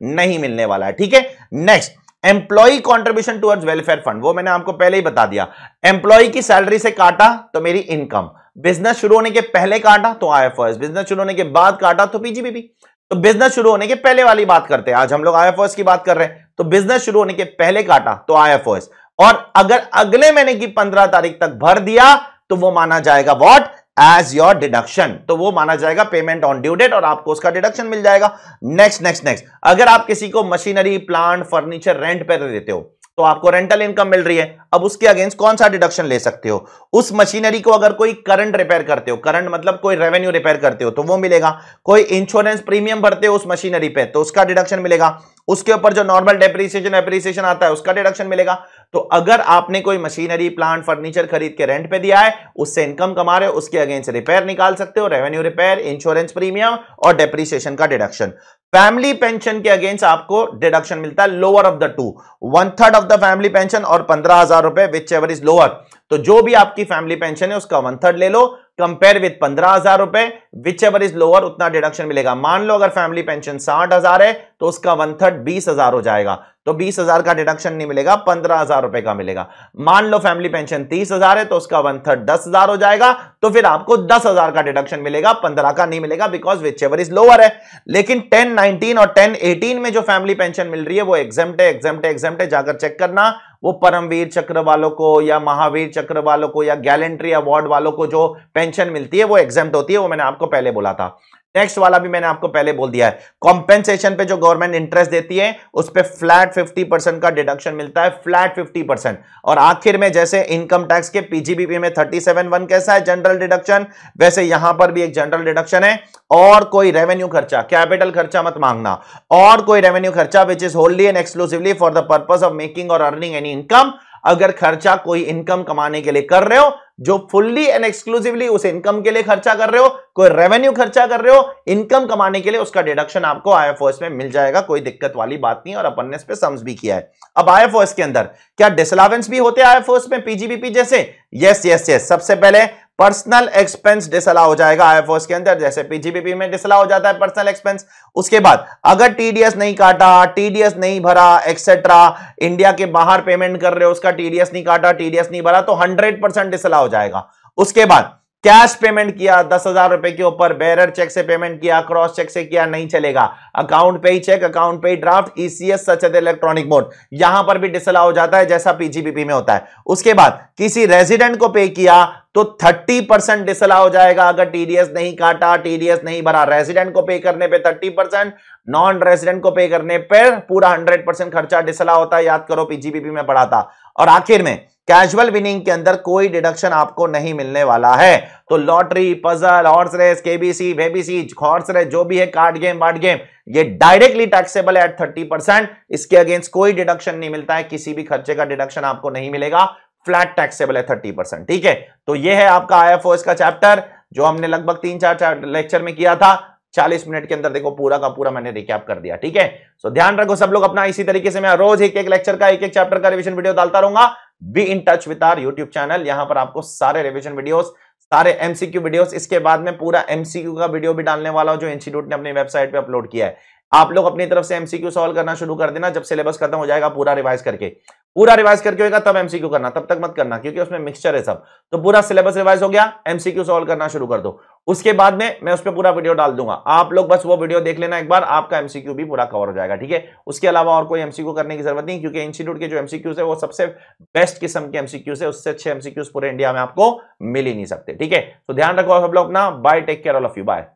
नहीं मिलने वाला है। ठीक है, next, employee contribution towards welfare fund, वो मैंने आपको पहले ही बता दिया। एम्प्लॉई की सैलरी से काटा तो मेरी इनकम, बिजनेस शुरू होने के पहले काटा तो आईएफओएस, बिजनेस शुरू होने के बाद काटा तो पीजीबीपी। तो बिजनेस शुरू होने के पहले वाली बात करते हैं, आज हम लोग आईएफओएस की बात कर रहे हैं, तो बिजनेस शुरू होने के पहले काटा तो आईएफओएस, और अगर अगले महीने की 15 तारीख तक भर दिया तो वो माना जाएगा व्हाट, एज योर डिडक्शन, तो वो माना जाएगा पेमेंट ऑन ड्यू डेट और आपको उसका डिडक्शन मिल जाएगा। नेक्स्ट, अगर आप किसी को मशीनरी, प्लांट, फर्नीचर रेंट पे देते हो तो आपको रेंटल इनकम मिल रही है, अब उसके अगेंस्ट कौन सा डिडक्शन ले सकते हो? उस मशीनरी को अगर कोई करंट रिपेयर करते हो, करंट मतलब कोई रेवेन्यू रिपेयर करते हो तो वो मिलेगा। कोई इंश्योरेंस प्रीमियम भरते हो उस मशीनरी पे तो उसका डिडक्शन मिलेगा। उसके ऊपर जो नॉर्मल डेप्रिसिएशन एप्रिसिएशन आता है उसका डिडक्शन मिलेगा। तो अगर आपने कोई मशीनरी प्लांट फर्नीचर खरीद के रेंट पे दिया है, उससे इनकम कमा रहे हो, उसके अगेंस्ट रिपेयर निकाल सकते हो, रेवेन्यू रिपेयर, इंश्योरेंस प्रीमियम और डेप्रिसिएशन का डिडक्शन। फैमिली पेंशन के अगेंस्ट आपको डिडक्शन मिलता है lower of the two, 1/3 of the family pension और 15,000 रुपए विच एवर इज लोअर। तो जो भी आपकी फैमिली पेंशन है उसका 1/3 ले लो, कंपेयर विद 15,000 रुपए, विच एवर इज लोअर उतना डिडक्शन मिलेगा। मान लो अगर फैमिली पेंशन 60,000 है तो उसका 1/3 20,000 हो जाएगा, तो 20,000 का डिडक्शन नहीं मिलेगा, 15,000 रुपए का मिलेगा। मान लो फैमिली पेंशन 30,000 है तो उसका 1/3 10,000 हो जाएगा, तो फिर आपको 10,000 का डिडक्शन मिलेगा, 15 का नहीं मिलेगा, because which ever is lower है। लेकिन 1019 और 1018 में जो फैमिली पेंशन मिल रही है वो एग्जेम्प्ट है, एग्जेम्प्ट है, एग्जेम्प्ट है, जाकर चेक करना। वो परमवीर चक्र वालों को या महावीर चक्र वालों को या गैलेंट्री अवार्ड वालों को जो पेंशन मिलती है वो एग्जेम्प्ट होती है, वो मैंने आपको पहले बोला था। नेक्स्ट वाला भी मैंने आपको पहले बोल दिया है, कॉम्पेंसेशन पे जो गवर्नमेंट इंटरेस्ट देती है उस पे फ्लैट 50% का डिडक्शन मिलता है, फ्लैट 50%। और आखिर में जैसे इनकम टैक्स के पीजीबीपी में 37(1) कैसा है जनरल डिडक्शन, वैसे यहां पर भी एक जनरल डिडक्शन है। और कोई रेवेन्यू खर्चा, कैपिटल खर्चा मत मांगना, और कोई रेवेन्यू खर्चा which is होल्ली and exclusively for the purpose of making और अर्निंग एनी इनकम। अगर खर्चा कोई इनकम कमाने के लिए कर रहे हो, जो फुल्ली एंड एक्सक्लूसिवली उस इनकम के लिए खर्चा कर रहे हो, कोई रेवेन्यू खर्चा कर रहे हो इनकम कमाने के लिए, उसका डिडक्शन आपको आईएफओएस में मिल जाएगा, कोई दिक्कत वाली बात नहीं। और अपन ने इस पे सम्स भी किया है। अब आईएफओएस के अंदर क्या डिसअलावेंस भी होते हैं आईएफओएस में पीजीबीपी जैसे? Yes yes yes. सबसे पहले पर्सनल एक्सपेंस डिसअलाउ हो जाएगा आईएफओएस के अंदर, जैसे पीजीबीपी में डिसअलाउ हो जाता है पर्सनल एक्सपेंस। उसके बाद अगर टीडीएस नहीं काटा, टीडीएस नहीं भरा एक्सेट्रा, इंडिया के बाहर पेमेंट कर रहे हो उसका टीडीएस नहीं काटा, टीडीएस नहीं भरा, तो 100% डिसअलाउ हो जाएगा। उसके बाद कैश पेमेंट किया 10,000 रुपए के ऊपर, बेरर चेक से पेमेंट किया, क्रॉस चेक से किया, नहीं चलेगा। अकाउंट पे ही चेक, अकाउंट पे ही draft, ECS such as electronic mode, यहां पर भी डिसअलाउ हो जाता है जैसा पीजीबीपी में होता है। उसके बाद किसी रेजिडेंट को पे किया तो 30% डिसअलाउ हो जाएगा अगर टीडीएस नहीं काटा, टीडीएस नहीं भरा। रेजिडेंट को पे करने पे 30%, नॉन रेजिडेंट को पे करने पर पूरा 100% खर्चा डिसअलाउ होता है, याद करो पीजीबीपी में पढ़ा था। और आखिर में कैजुअल विनिंग के अंदर कोई डिडक्शन आपको नहीं मिलने वाला है। तो lottery, puzzle, horse race, KBC, बेबीसी, हॉर्स रेस, जो भी है, कार्ड गेम, बार्ड गेम, ये डायरेक्टली टैक्सेबल है एट 30%। इसके अगेंस्ट कोई डिडक्शन नहीं मिलता है, किसी भी खर्चे का डिडक्शन आपको नहीं मिलेगा, फ्लैट टैक्सेबल है 30%। ठीक है, तो ये है आपका आईएफओएस का चैप्टर जो हमने लगभग 3-4 लेक्चर में किया था। 40 मिनट के अंदर देखो पूरा का पूरा मैंने रिकैप कर दिया। ठीक है, सो ध्यान रखो सब लोग अपना, इसी तरीके से मैं रोज एक लेक्चर का, एक चैप्टर का रिवीजन वीडियो डालता रहूंगा। Be in touch with our YouTube channel, यहां पर आपको सारे रिवीजन वीडियोस, सारे एमसीक्यू वीडियोस, इसके बाद में पूरा एमसीक्यू का वीडियो भी डालने वाला हूं जो इंस्टीट्यूट ने अपनी वेबसाइट पे अपलोड किया है। आप लोग अपनी तरफ से एमसीक्यू सॉल्व करना शुरू कर देना, जब सिलेबस खत्म हो जाएगा पूरा रिवाइज करके होगा तब एमसीक्यू करना, तब तक मत करना क्योंकि उसमें मिक्सचर है सब। तो पूरा सिलेबस रिवाइज हो गया, एमसीक्यू सॉल्व करना शुरू कर दो, उसके बाद में मैं उस पर पूरा वीडियो डाल दूंगा। आप लोग बस वो वीडियो देख लेना एक बार, आपका एमसीक्यू भी पूरा कवर हो जाएगा। ठीक है, उसके अलावा और कोई एमसीक्यू करने की जरूरत नहीं, क्योंकि इंस्टीट्यूट के जो एमसीक्यूज है वो सबसे बेस्ट किस्म के एमसीक्यूज है, उससे अच्छे एमसीक्यूज पूरे इंडिया में आपको मिल ही नहीं सकते। ठीक है, तो ध्यान रखो सब लोग अपना, bye, take care all of you, bye.